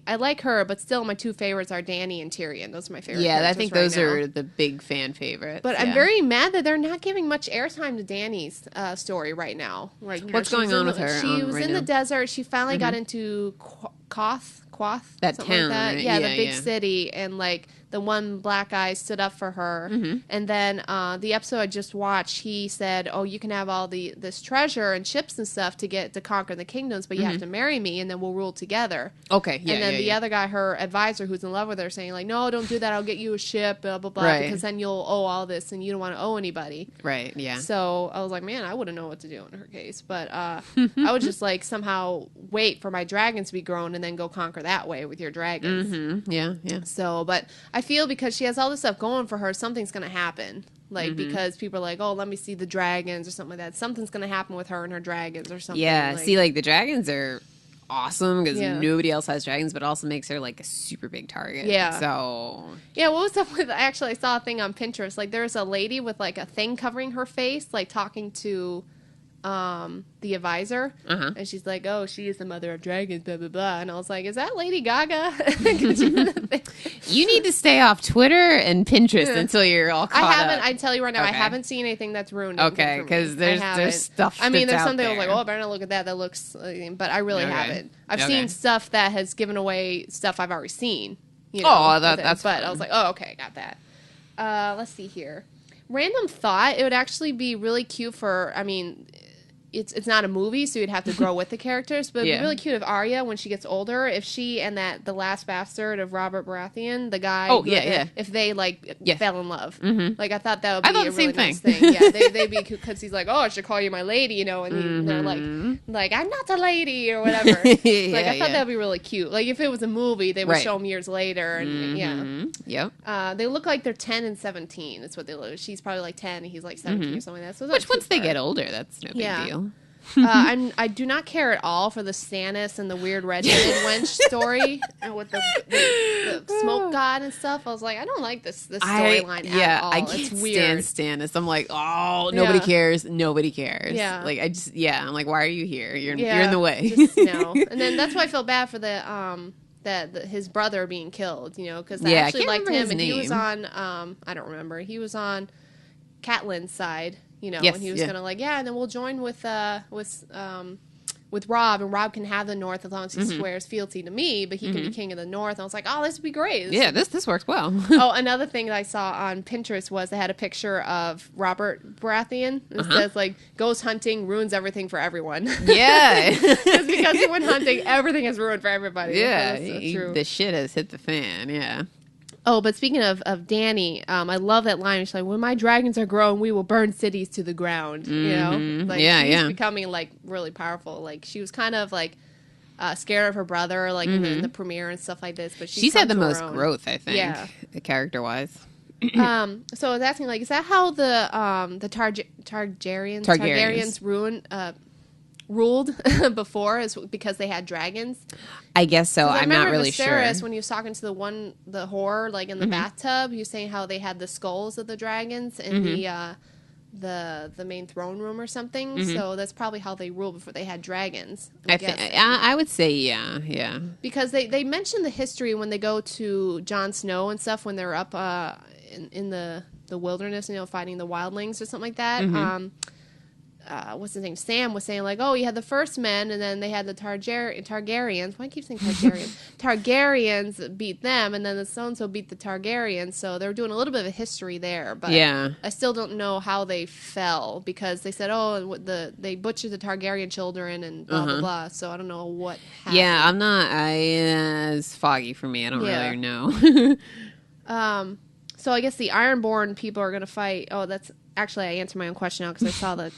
I like her, but still my two favorites are Dany and Tyrion. Those are my favorite. Yeah, I think those are the big fan favorites. But I'm very mad that they're not giving much airtime to Dany's story right now. Like, what's going on with her? She was in the desert. She finally got into Koth, that something town, like that. right? Yeah, the big city, and like the one black guy stood up for her. And then the episode I just watched, he said, "Oh, you can have all this treasure and ships and stuff to conquer the kingdoms, but you have to marry me, and then we'll rule together." Okay, yeah. And then the other guy, her advisor, who's in love with her, saying like, "No, don't do that. I'll get you a ship, blah blah blah, because then you'll owe all this, and you don't want to owe anybody." Right. Yeah. So I was like, man, I wouldn't know what to do in her case, but I would just like somehow wait for my dragons to be grown and then go conquer that way with your dragons. Yeah. So, but I feel because she has all this stuff going for her, something's going to happen. Like, because people are like, oh, let me see the dragons or something like that. Something's going to happen with her and her dragons or something. Yeah. See, like the dragons are awesome because nobody else has dragons, but it also makes her like a super big target. Yeah. So. Yeah. What was up with? Actually, I saw a thing on Pinterest. Like, there's a lady with like a thing covering her face, like talking to the advisor, and she's like, "Oh, she is the mother of dragons," blah blah blah. And I was like, "Is that Lady Gaga?" You need to stay off Twitter and Pinterest until you're all caught up. I tell you right now, I haven't seen anything that's ruined. Okay, because there's stuff. I mean, there's something there. I was like, "Oh, I better not look at that. That looks," but I really haven't. I've seen stuff that has given away stuff I've already seen. That's. But I was like, "Oh, okay, got that." Let's see here. Random thought: it would actually be really cute for. I mean. It's not a movie, so you'd have to grow with the characters. But it'd be really cute if Arya, when she gets older, if she and the last bastard of Robert Baratheon, the guy, if they fell in love. Like I thought that would be a really nice thing. Yeah, they'd be cute because he's like, oh, I should call you my lady, and they're like, I'm not a lady or whatever. I thought that would be really cute. Like if it was a movie, they would show them years later, and they look like they're 10 and 17. That's what they look. She's probably like 10, and he's like 17 or something like that. So which once they get older, that's no big deal. I do not care at all for the Stannis and the weird red-headed wench story and with the smoke god and stuff. I was like, I don't like this storyline at all. I can't stand Stannis. I'm like, oh, nobody cares. Nobody cares. Yeah. Like I'm like, why are you here? You're in the way. Just, no. And then that's why I felt bad for his brother being killed. Because I actually liked him, and he was on. I don't remember. He was on. Catelyn's side, you know, yes, and he was gonna and then we'll join with Rob, and Rob can have the North as long as he swears fealty to me, but he can be king of the North. And I was like, oh, this would be great. This works well. Oh, another thing that I saw on Pinterest was they had a picture of Robert Baratheon. It says, like, goes hunting, ruins everything for everyone. Yeah. It's because he went hunting, everything is ruined for everybody. Yeah, so true. The shit has hit the fan, yeah. Oh, but speaking of Dany, I love that line. She's like, when my dragons are grown, we will burn cities to the ground. You know? Like, she's becoming, like, really powerful. Like, she was kind of, like, scared of her brother, like, in the premiere and stuff like this. But she's had the most growth, I think, character-wise. So I was asking, like, is that how the Targaryens ruled before, is because they had dragons? I guess so. I'm not really sure. When he was talking to the whore, like in the bathtub, he was saying how they had the skulls of the dragons in the main throne room or something. So that's probably how they ruled before they had dragons. I would say yeah. Because they mention the history when they go to Jon Snow and stuff when they're up in the wilderness, you know, fighting the wildlings or something like that. What's his name? Sam was saying, like, oh, you had the first men, and then they had the Targaryens. Why do I keep saying Targaryens? Targaryens beat them, and then the so-and-so beat the Targaryens. So they were doing a little bit of a history there. But I still don't know how they fell, because they said, oh, they butchered the Targaryen children and blah, blah, blah. So I don't know what happened. Yeah, it's foggy for me. I don't really know. So I guess the Ironborn people are going to fight. Oh, that's actually, I answered my own question now because I saw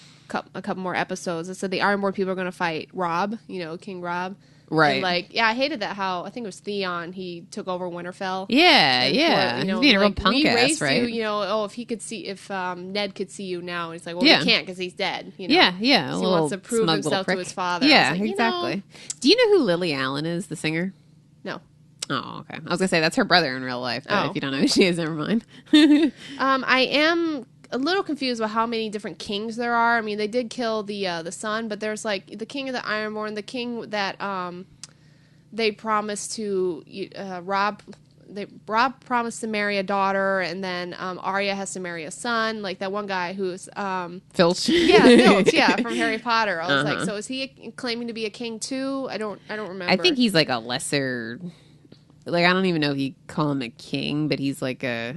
a couple more episodes. It said the Ironborn people are going to fight Robb, you know, King Robb. Right. And, like, I hated that how, I think it was Theon, he took over Winterfell. Yeah. You know, he's being like, a real punk ass, right? You know, if Ned could see you now. And he's like, well, he can't because he's dead. You know? Yeah. So he wants to prove himself to his father. Yeah, like, exactly. Do you know who Lily Allen is, the singer? No. Oh, okay. I was going to say, that's her brother in real life, but if you don't know who she is, never mind. I am a little confused about how many different kings there are. I mean, they did kill the son, but there's, like, the king of the Ironborn, the king that they promised to Rob promised to marry a daughter, and then Arya has to marry a son. Like that one guy who's Filch. Yeah, Filch. Yeah, from Harry Potter. I was like, so is he claiming to be a king too? I don't remember. I think he's like a lesser. Like, I don't even know if you call him a king, but he's like a.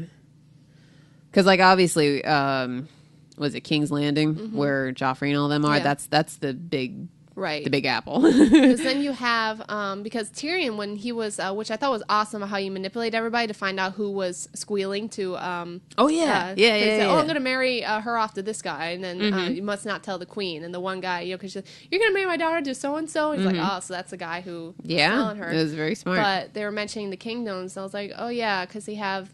Because, like, obviously, was it King's Landing where Joffrey and all them are? Yeah. That's the big. Right. The Big Apple. Because then you have, because Tyrion, when he was, which I thought was awesome, how you manipulate everybody to find out who was squealing to, yeah. Oh, I'm going to marry her off to this guy, and then you must not tell the queen. And the one guy, you know, because you're going to marry my daughter to so-and-so? He's like, oh, so that's the guy who was telling her. It was very smart. But they were mentioning the kingdoms, and I was like, oh, yeah, because they have...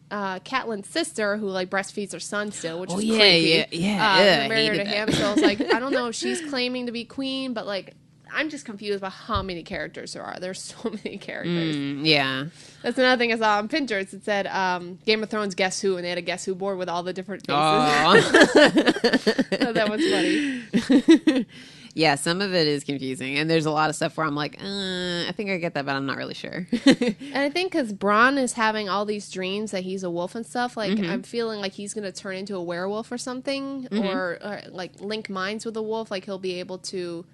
Catelyn's sister, who like breastfeeds her son still, which is creepy. Married her to him, so I was like, I don't know if she's claiming to be queen, but like, I'm just confused about how many characters there are. There's so many characters. That's another thing I saw on Pinterest. It said Game of Thrones Guess Who, and they had a Guess Who board with all the different faces. So that was funny. Yeah, some of it is confusing, and there's a lot of stuff where I'm like, I think I get that, but I'm not really sure. And I think because Bronn is having all these dreams that he's a wolf and stuff, like I'm feeling like he's going to turn into a werewolf or something, or like link minds with a wolf, like he'll be able to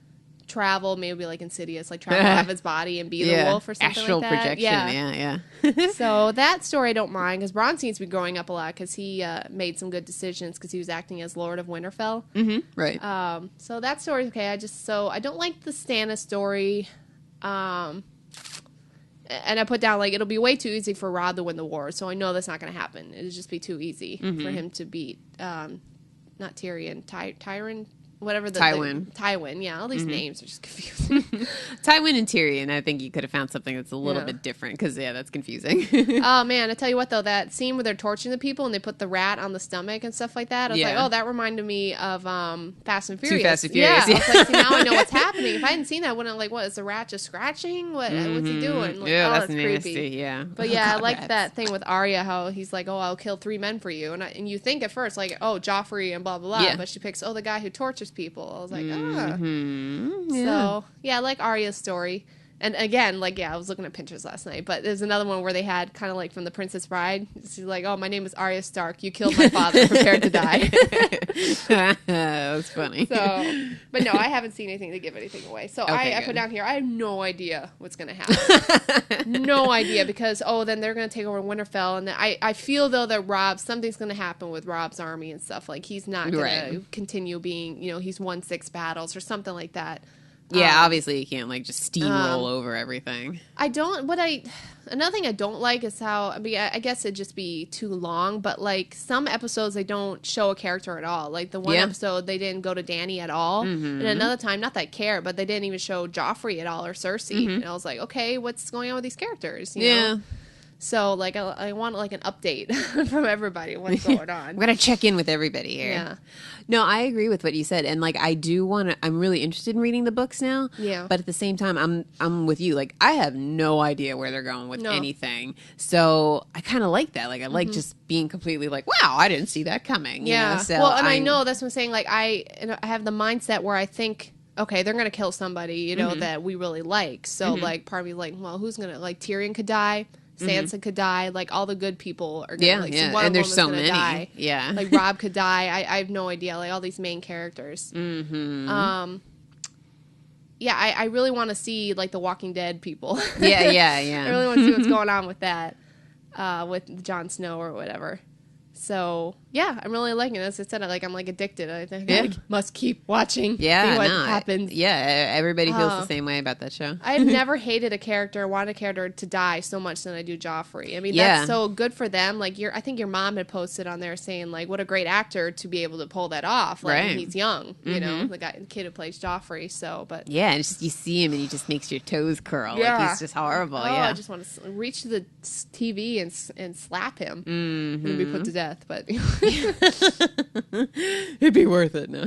travel, maybe like Insidious, like travel out of his body and be the wolf or something Astral like that. Projection, yeah. So that story I don't mind, because Bronn seems to be growing up a lot, because he made some good decisions because he was acting as Lord of Winterfell. Right. So that story's okay. I don't like the Stannis story. And I put down, like, it'll be way too easy for Rod to win the war, so I know that's not going to happen. It'll just be too easy for him to beat, not Tyrion, Tyron, whatever the... Tywin, yeah. All these names are just confusing. Tywin and Tyrion, I think you could have found something that's a little bit different, because, that's confusing. Oh, man, I tell you what, though, that scene where they're torturing the people and they put the rat on the stomach and stuff like that, I was like, oh, that reminded me of Fast and Furious. Too Fast and Furious. Yeah, I was like, see, now I know what's happening. If I hadn't seen that, I wouldn't like, what, is the rat just scratching? What's he doing? Like, that's nasty, creepy. Yeah. But yeah, I like that thing with Arya, how he's like, oh, I'll kill 3 men for you. And you think at first, like, oh, Joffrey and blah, blah, blah. But she picks, the guy who tortures people. I was like, So, yeah, I like Arya's story. And again, like, I was looking at pictures last night, but there's another one where they had kind of like from The Princess Bride. She's like, oh, my name is Arya Stark. You killed my father. Prepare to die. That was funny. So, but no, I haven't seen anything to give anything away. So Okay, I put down here, I have no idea what's going to happen. No idea, because, then they're going to take over Winterfell. And I feel, though, that something's going to happen with Rob's army and stuff. Like, he's not going to continue being, he's won 6 battles or something like that. Yeah, obviously you can't like just steamroll over everything. Another thing I don't like is how, I guess it'd just be too long, but like some episodes they don't show a character at all. Like the one episode they didn't go to Dany at all. And another time, not that I care, but they didn't even show Joffrey at all or Cersei. And I was like, okay, what's going on with these characters? You know? So, like, I want, like, an update from everybody, what's going on. We're going to check in with everybody here. Yeah. No, I agree with what you said. And, like, I do want to, I'm really interested in reading the books now. Yeah. But at the same time, I'm with you. Like, I have no idea where they're going with anything. So, I kind of like that. Like, I like just being completely like, wow, I didn't see that coming. Yeah. You know? So well, and I know, that's what I'm saying. Like, I have the mindset where I think, okay, they're going to kill somebody, that we really like. So, like, part of me like, well, who's going to, like, Tyrion could die. Sansa could die. Like, all the good people are going to, one and of there's them so is many. Die. Yeah. Like, Rob could die. I have no idea. Like, all these main characters. I really want to see, like, the Walking Dead people. Yeah. I really want to see what's going on with that, with Jon Snow or whatever. So, yeah, I'm really liking it. As I said, I'm like addicted. I think I must keep watching. Yeah, see what happens. Yeah, everybody feels the same way about that show. I've never hated a character, wanted a character to die so much than I do Joffrey. I mean, that's so good for them. Like, I think your mom had posted on there saying, like, what a great actor to be able to pull that off. Like, when he's young, you know, the kid who plays Joffrey. So, but yeah, and it's just, you see him and he just makes your toes curl. Yeah. Like, he's just horrible. I just want to reach to the TV and slap him and be put to death. But it'd be worth it, no?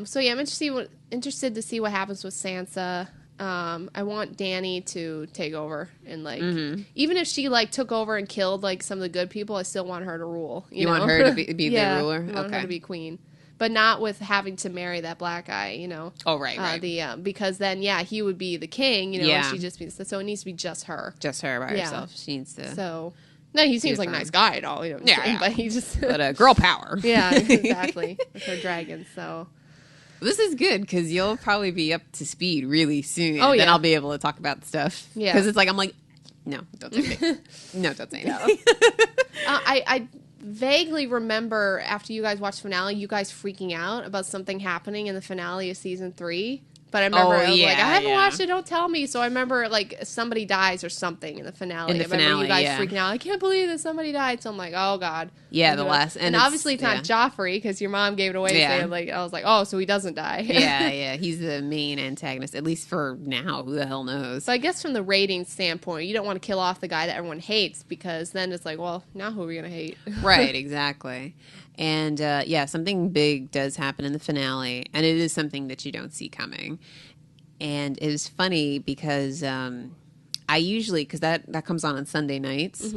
So yeah, I'm interested to see what happens with Sansa. I want Dany to take over and like even if she like took over and killed like some of the good people, I still want her to rule. You know? Want her to be the ruler? I want her to be queen. But not with having to marry that black guy, you know. Oh, right. Because then, he would be the king, you know, and she just means so it needs to be just her. Just her by herself. She needs to. So. No, he seems like a nice guy and all, you know. Yeah. But he just... But girl power. Yeah, exactly. With her dragon, so... This is good, because you'll probably be up to speed really soon. Oh, yeah. Then I'll be able to talk about stuff. Yeah. Because it's like, I'm like, no, don't say anything. No, don't say anything. I vaguely remember, after you guys watched the finale, you guys freaking out about something happening in the finale of season 3. But I remember I haven't watched it, don't tell me. So I remember, like, somebody dies or something in the finale. I remember you guys freaking out. I can't believe that somebody died. So I'm like, oh, God. Yeah, the last. And obviously it's not Joffrey, because your mom gave it away. Saying, like, I was like, oh, so he doesn't die. Yeah. He's the main antagonist, at least for now. Who the hell knows? So I guess from the rating standpoint, you don't want to kill off the guy that everyone hates, because then it's like, well, now who are we going to hate? Right, exactly. And, something big does happen in the finale, and it is something that you don't see coming. And it was funny because I usually, because that comes on Sunday nights,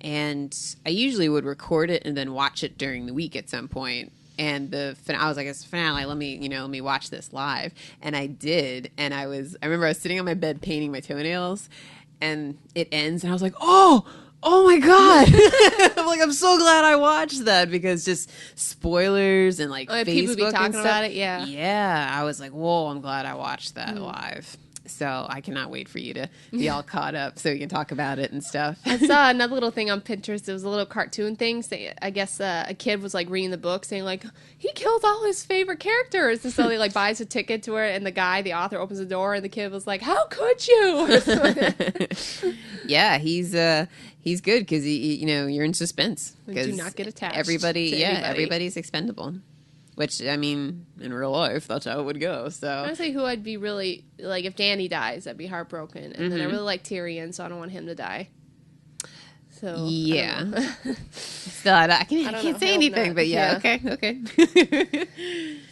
and I usually would record it and then watch it during the week at some point. And I was like, it's finale. Let me watch this live. And I did. And I remember I was sitting on my bed painting my toenails, and it ends, and I was like, oh my God. I'm like, I'm so glad I watched that, because just spoilers and like Facebook people be talking and stuff. about it. Yeah. Yeah. I was like, whoa, I'm glad I watched that live. So I cannot wait for you to be all caught up so you can talk about it and stuff. I saw another little thing on Pinterest. It was a little cartoon thing. I guess a kid was like reading the book saying like, he killed all his favorite characters. And so he like buys a ticket to her, and the author opens the door, and the kid was like, how could you? Yeah, he's good, because you're in suspense. Do not get attached. Everybody's expendable. Which, I mean, in real life, that's how it would go. So honestly, who I'd be really like if Dany dies, I'd be heartbroken. And then I really like Tyrion, so I don't want him to die. So yeah, still I can't say anything, but okay.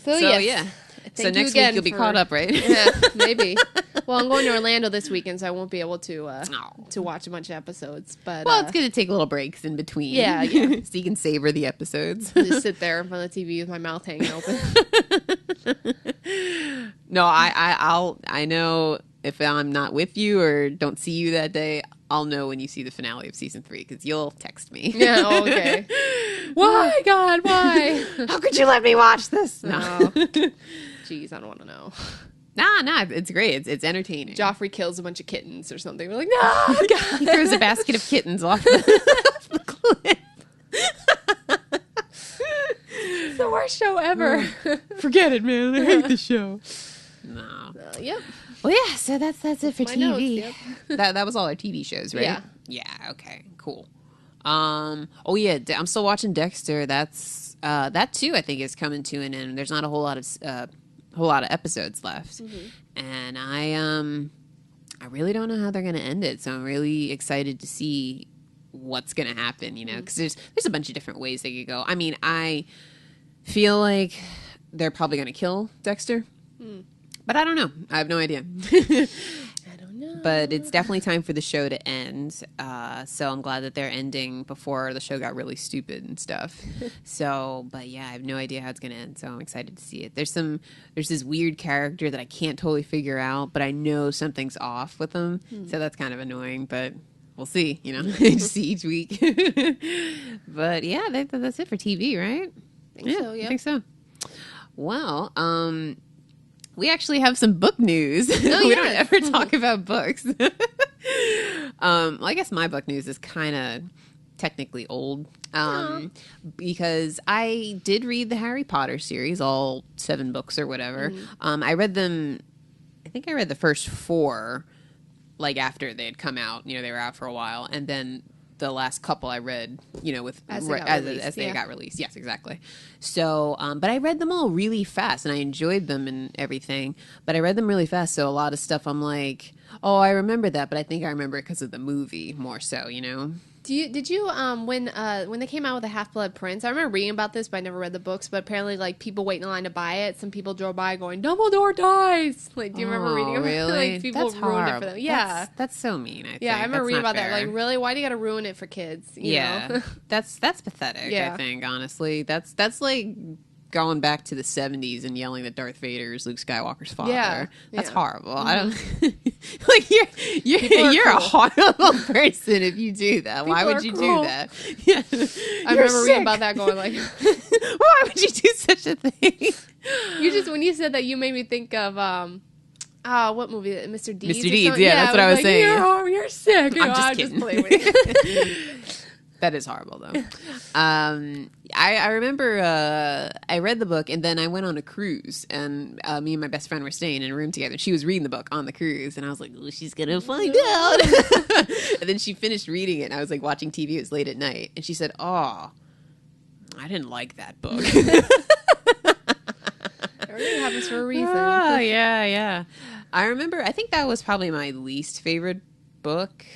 So yeah. So next week you'll be caught up, right? Yeah, maybe. Well, I'm going to Orlando this weekend, so I won't be able to watch a bunch of episodes. But it's going to take little breaks in between. Yeah. So you can savor the episodes. Just sit there in front of the TV with my mouth hanging open. No, I know if I'm not with you or don't see you that day, I'll know when you see the finale of season 3 because you'll text me. Yeah, okay. Why, God, why? How could you let me watch this? No. Jeez, I don't want to know. Nah, it's great. It's entertaining. Joffrey kills a bunch of kittens or something. We're like, no, God. He throws a basket of kittens off the cliff. It's the worst show ever. Forget it, man. I hate the show. No. Yep. Well, yeah. So that's it for My TV. notes, yep. That was all our TV shows, right? Yeah. Yeah. Okay. Cool. Oh yeah. I'm still watching Dexter. That's that too. I think is coming to an end. There's not a whole lot of episodes left, and I really don't know how they're going to end it. So I'm really excited to see what's going to happen. You know, because there's a bunch of different ways they could go. I mean, I feel like they're probably going to kill Dexter. But I don't know. I have no idea. I don't know. But it's definitely time for the show to end. So I'm glad that they're ending before the show got really stupid and stuff. But yeah, I have no idea how it's going to end. So I'm excited to see it. There's this weird character that I can't totally figure out, but I know something's off with him. So that's kind of annoying, but we'll see, you know, just see each week. But yeah, that's it for TV, right? I think so. Well, we actually have some book news. We don't ever talk about books. Well, I guess my book news is kind of technically old because I did read the Harry Potter series, all 7 books or whatever. I read them. I think I read the first 4 like after they had come out. You know, they were out for a while, and then the last couple I read, you know, as they got released. Yes, exactly. So, but I read them all really fast, and I enjoyed them and everything. But I read them really fast, so a lot of stuff I'm like, oh, I remember that, but I think I remember it because of the movie more so, you know. Did you when they came out with the Half-Blood Prince? I remember reading about this, but I never read the books. But apparently, like, people waiting in line to buy it. Some people drove by going, "Dumbledore dies!" Like, do you remember reading about really? it? Like, people ruined it for them. Yeah, that's so mean. I think. Yeah, I remember reading about that. Like, really, why do you got to ruin it for kids? You know? that's pathetic. I think honestly, that's like going back to the 70s and yelling that Darth Vader is Luke Skywalker's father. That's horrible. I don't like you're a horrible person if you do that. Why would you do that? Yeah. I remember reading about that going like why would you do such a thing? When you said that, you made me think of what movie? Mr. Deeds. Mr. Deeds, that's what I was saying. You're sick. I'm just kidding. Just playing with you. That is horrible, though. I remember I read the book, and then I went on a cruise, and me and my best friend were staying in a room together. She was reading the book on the cruise, and I was like, oh, she's going to find out. And then she finished reading it, and I was like watching TV. It was late at night, and she said, oh, I didn't like that book. Everything happens for a reason. Oh, yeah. I remember, I think that was probably my least favorite book.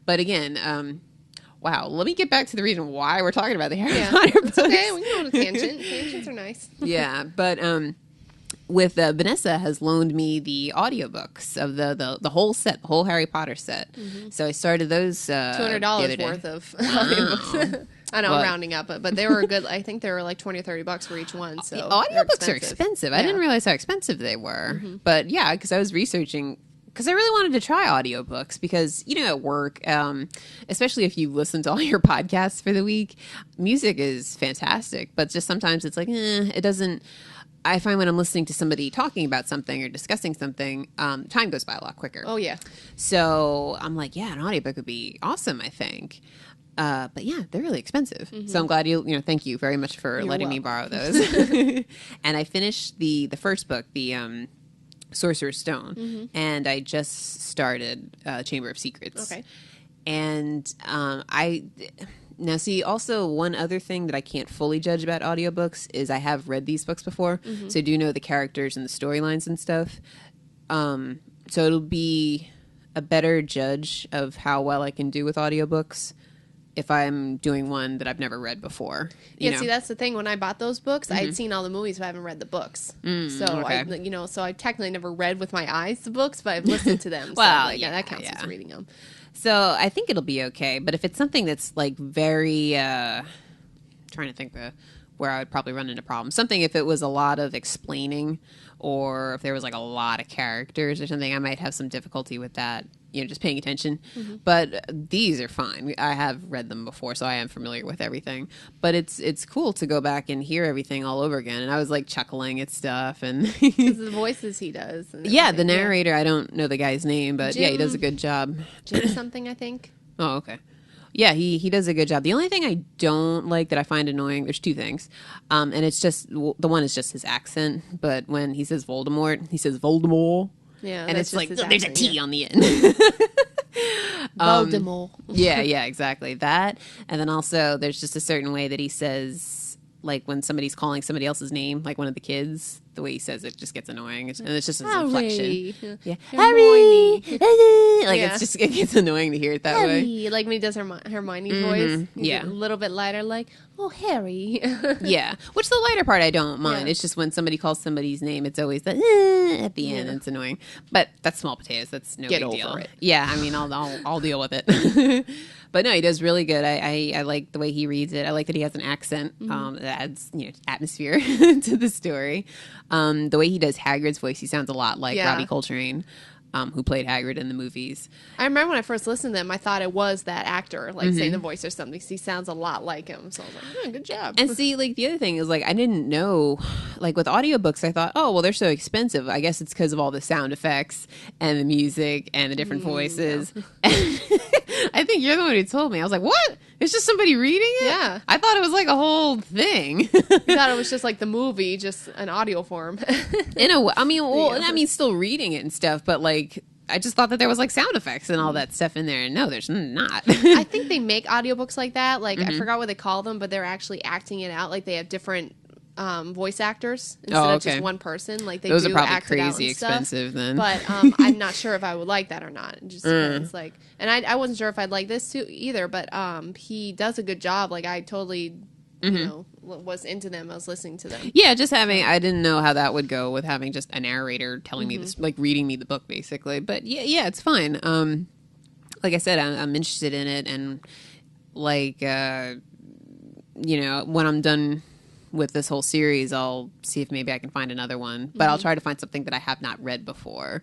But again, wow, let me get back to the reason why we're talking about the Harry Potter books. Okay, we can go on a tangent. Tangents are nice. Yeah, but with Vanessa has loaned me the audiobooks of the whole set, the whole Harry Potter set. So I started those $200 worth of audiobooks. I know, I'm rounding up, but they were good. I think they were like $20 or $30 for each one. So audiobooks are expensive. I didn't realize how expensive they were. But yeah, because I was researching. Because I really wanted to try audiobooks because, you know, at work, especially if you listen to all your podcasts for the week, music is fantastic. But just sometimes it's like, it doesn't. I find when I'm listening to somebody talking about something or discussing something, time goes by a lot quicker. Oh, yeah. So I'm like, yeah, an audiobook would be awesome, I think. But yeah, they're really expensive. So I'm glad thank you very much for letting me borrow those. And I finished the first book, the Sorcerer's Stone, and I just started Chamber of Secrets. Okay. And now see, also one other thing that I can't fully judge about audiobooks is I have read these books before, so I do know the characters and the storylines and stuff. So it'll be a better judge of how well I can do with audiobooks if I'm doing one that I've never read before. See, that's the thing. When I bought those books, I had seen all the movies, but I haven't read the books. So I technically never read with my eyes the books, but I've listened to them. Well, so that counts as reading them. So I think it'll be okay. But if it's something that's like very, trying to think where I would probably run into problems. Something if it was a lot of explaining or if there was like a lot of characters or something, I might have some difficulty with that, just paying attention. But these are fine. I have read them before, so I am familiar with everything. But it's cool to go back and hear everything all over again. And I was like chuckling at stuff and the voices he does. Yeah, the narrator. I don't know the guy's name, but he does a good job. Jim something, I think. Oh, okay. Yeah, he does a good job. The only thing I don't like that I find annoying, there's two things. And it's just, the one is just his accent. But when he says Voldemort, he says Voldemort. Yeah, and it's like, there's a T on the end. Voldemort. Yeah, exactly. That. And then also, there's just a certain way that he says, like when somebody's calling somebody else's name, like one of the kids, the way he says it just gets annoying. And it's just his inflection. Yeah. Harry. Like it gets annoying to hear it that way. Like when he does Hermione's voice. Yeah. A little bit lighter, like, oh, Harry. Yeah. Which the lighter part I don't mind. Yeah. It's just when somebody calls somebody's name, it's always the at the end. It's annoying. But that's small potatoes. That's no big deal. It. Yeah. I mean, I'll deal with it. But no, he does really good. I like the way he reads it. I like that he has an accent that adds atmosphere to the story. The way he does Hagrid's voice, he sounds a lot like Robbie Coltrane, who played Hagrid in the movies. I remember when I first listened to him, I thought it was that actor, like saying the voice or something. Because he sounds a lot like him. So I was like, good job. And see, like the other thing is, like I didn't know, like with audiobooks, I thought, oh well, they're so expensive. I guess it's because of all the sound effects and the music and the different voices. Yeah. I think you're the one who told me. I was like, what? It's just somebody reading it? Yeah. I thought it was like a whole thing. You thought it was just like the movie, just an audio form. In a way. I mean, still reading it and stuff, but like, I just thought that there was like sound effects and all that stuff in there. And no, there's not. I think they make audiobooks like that. Like, I forgot what they call them, but they're actually acting it out. Like, they have different voice actors instead of just one person. Like, they those do are probably act crazy it out expensive then. But I'm not sure if I would like that or not. It just depends. Like, and I wasn't sure if I'd like this too either. But he does a good job. Like, I totally was into them. I was listening to them. Yeah, just having, I didn't know how that would go with having just a narrator telling me this, like reading me the book basically. But yeah, it's fine. Like I said, I'm interested in it, and like, when I'm done with this whole series, I'll see if maybe I can find another one. But I'll try to find something that I have not read before.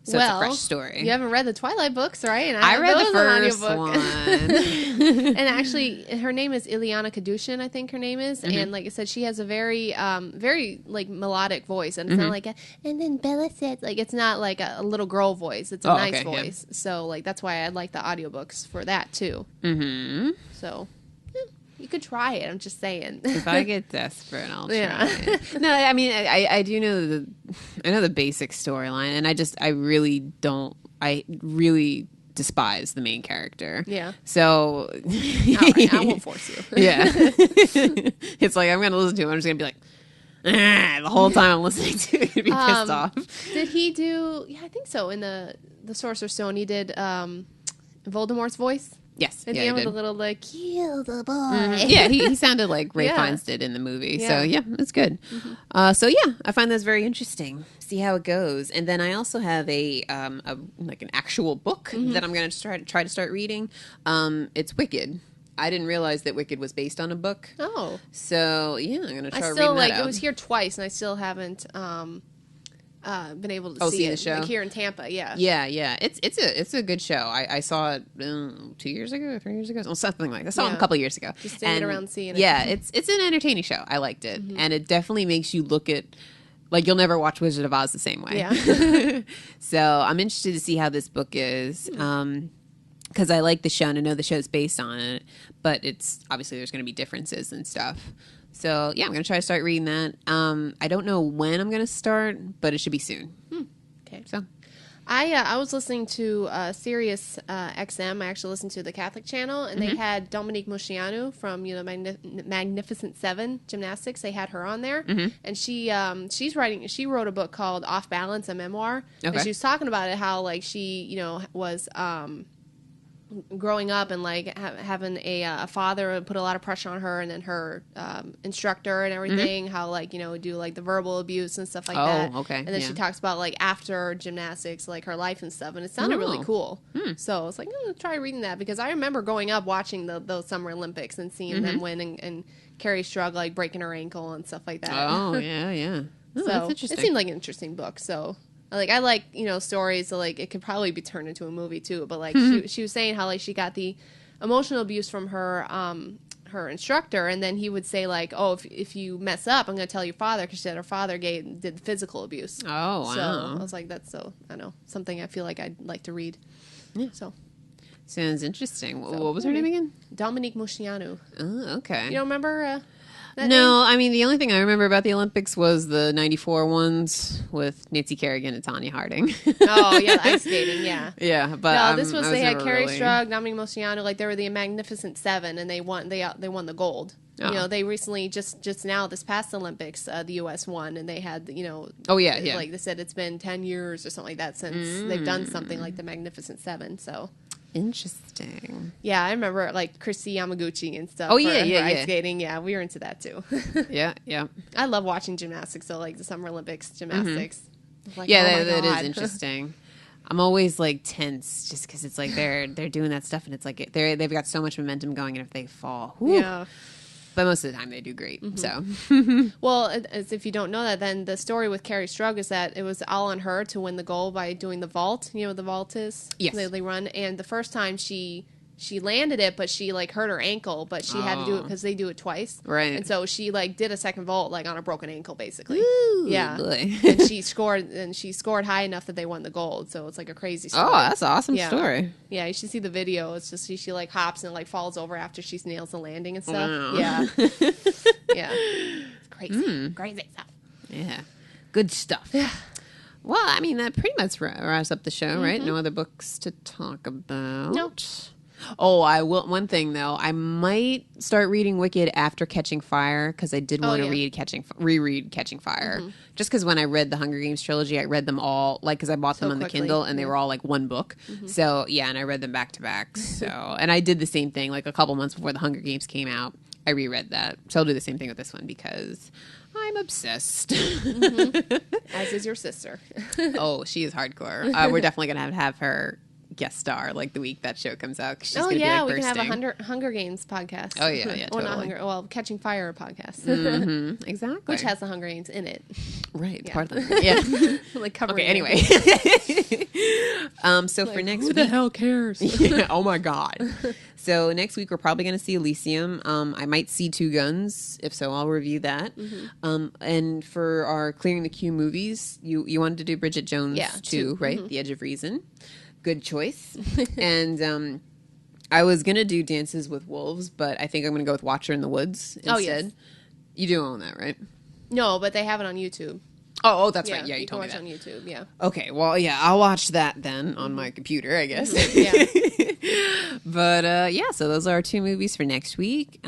So it's a fresh story. You haven't read the Twilight books, right? And I read the first one. And actually, her name is Ileana Kadushin, I think her name is. And like I said, she has a very, very like melodic voice. And it's not like and then Bella said, like, it's not like a little girl voice. It's a nice voice. Yeah. So like, that's why I like the audiobooks for that too. So you could try it. I'm just saying. If I get desperate, I'll try it. No, I mean, I do know I know the basic storyline, and I really despise the main character. Yeah. So all right, I won't force you. Yeah. It's like I'm going to listen to him. I'm just going to be like, the whole time I'm listening to it, be pissed off. Did he do? Yeah, I think so. In the Sorcerer's Stone, he did Voldemort's voice. Yes. At the end with a little like, kill the boy. Yeah, he sounded like Ray Fiennes did in the movie. Yeah. So yeah, it's good. So yeah, I find this very interesting. See how it goes. And then I also have a like an actual book that I'm going to try to start reading. It's Wicked. I didn't realize that Wicked was based on a book. Oh. So yeah, I'm going to try reading that out. It was here twice, and I still haven't been able to see the it show? like here in Tampa. Yeah, it's a good show. I saw it 2 years ago, 3 years ago, something like that. I saw it a couple years ago. Just staying around seeing it. Yeah, it's an entertaining show. I liked it, and it definitely makes you look at, like, you'll never watch Wizard of Oz the same way. Yeah. So I'm interested to see how this book is. Because I like the show and I know the show's based on it, but it's obviously there's going to be differences and stuff. So yeah, I'm going to try to start reading that. I don't know when I'm going to start, but it should be soon. Okay. So I was listening to Sirius XM. I actually listened to the Catholic channel, and they had Dominique Moceanu from Magnificent Seven Gymnastics. They had her on there, and she wrote a book called Off Balance, a memoir. Okay. And she was talking about it, how like she was growing up and like having a father put a lot of pressure on her, and then her instructor and everything, how like do like the verbal abuse and stuff like that. Okay. And then she talks about like after gymnastics, like her life and stuff, and it sounded really cool. So I was like, I'm gonna try reading that, because I remember growing up watching those Summer Olympics and seeing them win, and Carrie Strug like breaking her ankle and stuff like that. Oh yeah. So that's interesting. It seemed like an interesting book. So I like, stories. So it could probably be turned into a movie too. But she was saying how she got the emotional abuse from her her instructor, and then he would say oh, if you mess up, I'm going to tell your father, because she said her father did physical abuse. Oh, wow. So I was like, that's I don't know, something I feel like I'd like to read. Yeah. So sounds interesting. What was her name again? Dominique Moceanu. Oh, okay. You don't remember that No, name? I mean, the only thing I remember about the Olympics was the 94 ones with Nancy Kerrigan and Tanya Harding. Oh, yeah, the ice skating, yeah. Yeah, but no, this was, they had Carrie Strug, Dominique Moceanu, they were the Magnificent Seven, and they won the gold. Oh. They recently, just now, this past Olympics, the U.S. won, and they had, Oh, yeah, yeah. Like they said, it's been 10 years or something like that since they've done something like the Magnificent Seven, so. Interesting. Yeah, I remember Christy Yamaguchi and stuff. Oh, yeah, for ice skating. Yeah, we were into that too. Yeah. I love watching gymnastics, so the Summer Olympics gymnastics. Yeah, that is interesting. I'm always tense just because it's they're doing that stuff, and it's they've got so much momentum going, and if they fall, whew. Yeah. But most of the time they do great. So, well, as if you don't know that, then the story with Carrie Strug is that it was all on her to win the gold by doing the vault. You know what the vault is? Yes. They run, and the first time she landed it, but she hurt her ankle, but she had to do it because they do it twice, right? And so she did a second vault on a broken ankle, basically. Ooh, yeah, boy. and she scored high enough that they won the gold. So it's a crazy story. Oh, that's an awesome story. Yeah, you should see the video. It's just she hops and falls over after she nails the landing and stuff. Wow. Yeah, yeah, it's crazy, crazy stuff. Yeah, good stuff. Yeah. Well, I mean, that pretty much wraps up the show, right? No other books to talk about. Nope. Oh, I will. One thing though, I might start reading Wicked after Catching Fire, because I did want to reread Catching Fire. Just because when I read the Hunger Games trilogy, I read them all because I bought them on quickly. the Kindle, and they were all one book. So yeah, and I read them back to back. So and I did the same thing a couple months before the Hunger Games came out. I reread that. So I'll do the same thing with this one because I'm obsessed. As is your sister. Oh, she is hardcore. We're definitely gonna have her guest star the week that show comes out. She's gonna be, we can have a Hunger Games podcast. Oh yeah, totally. Catching Fire podcast. Exactly. Which has the Hunger Games in it. Right, Yeah. part of it. Yeah. Covering Okay. Anyway, so for next week, who the hell cares? Yeah, oh my god. So next week we're probably going to see Elysium. I might see Two Guns. If so, I'll review that. And for our Clearing the Queue movies, you wanted to do Bridget Jones too, right? The Edge of Reason. Good choice. And I was going to do Dances with Wolves, but I think I'm going to go with Watcher in the Woods instead. Oh, yes. You do own that, right? No, but they have it on YouTube. Oh, that's right. Yeah, you told me watch that. on YouTube, yeah. Okay, well, yeah, I'll watch that then on my computer, I guess. Yeah. But, so those are our two movies for next week.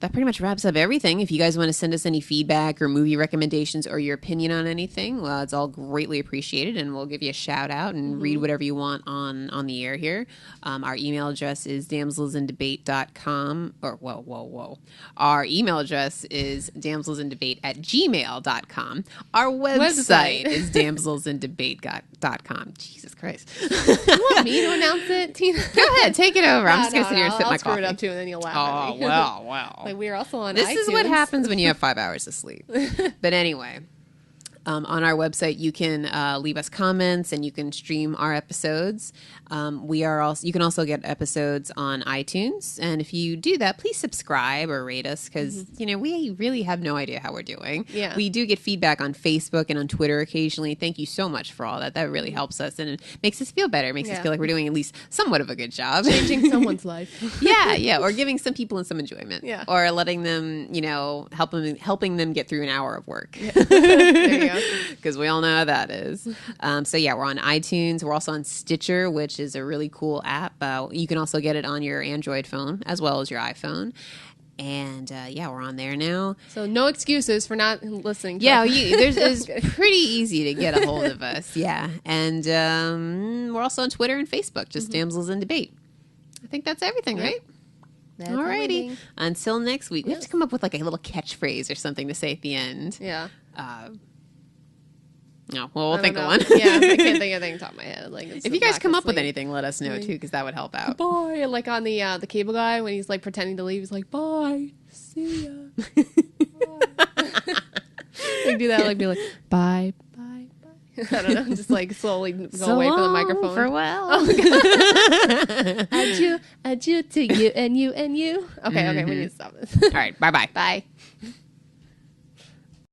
That pretty much wraps up everything. If you guys want to send us any feedback or movie recommendations or your opinion on anything, well, it's all greatly appreciated, and we'll give you a shout out and read whatever you want on the air here. Our email address is damselsindebate.com. Or, whoa. Our email address is damselsindebate@gmail.com. Our website is damselsindebate.com. Jesus Christ. You want me to announce it, Tina? Go ahead, take it over. I'm just going to sit here and sip I'll my screw coffee. it up too, and then you'll laugh at me. Oh, wow. We're also on This iTunes. is what happens when you have 5 hours of sleep. But anyway, on our website, you can leave us comments and you can stream our episodes. You can also get episodes on iTunes. And if you do that, please subscribe or rate us because, we really have no idea how we're doing. Yeah. We do get feedback on Facebook and on Twitter occasionally. Thank you so much for all that. That really helps us and it makes us feel better. It makes us feel like we're doing at least somewhat of a good job. Changing someone's life. Yeah. Or giving some people some enjoyment. Yeah. Or letting them, helping them get through an hour of work. Yeah. There you go. Because we all know how that is. So yeah, we're on iTunes. We're also on Stitcher, which is a really cool app. You can also get it on your Android phone as well as your iPhone. And we're on there now. So no excuses for not listening. It's pretty easy to get a hold of us. Yeah, and we're also on Twitter and Facebook, just Damsels in Debate. I think that's everything, right? That's Alrighty. everything. Until next week, we have to come up with a little catchphrase or something to say at the end. Yeah. No, well, we'll think of one. Yeah, I can't think of anything top of my head. If you guys come up with anything, let us know too, because that would help out. Bye. Like on the cable guy when he's pretending to leave, he's like, "Bye, see ya." Bye. Like do that, like be like, bye, bye, bye. I don't know, just like slowly go away from the microphone. Farewell. Oh, adieu to you and you and you. Okay, we need to stop this. All right, bye-bye. Bye.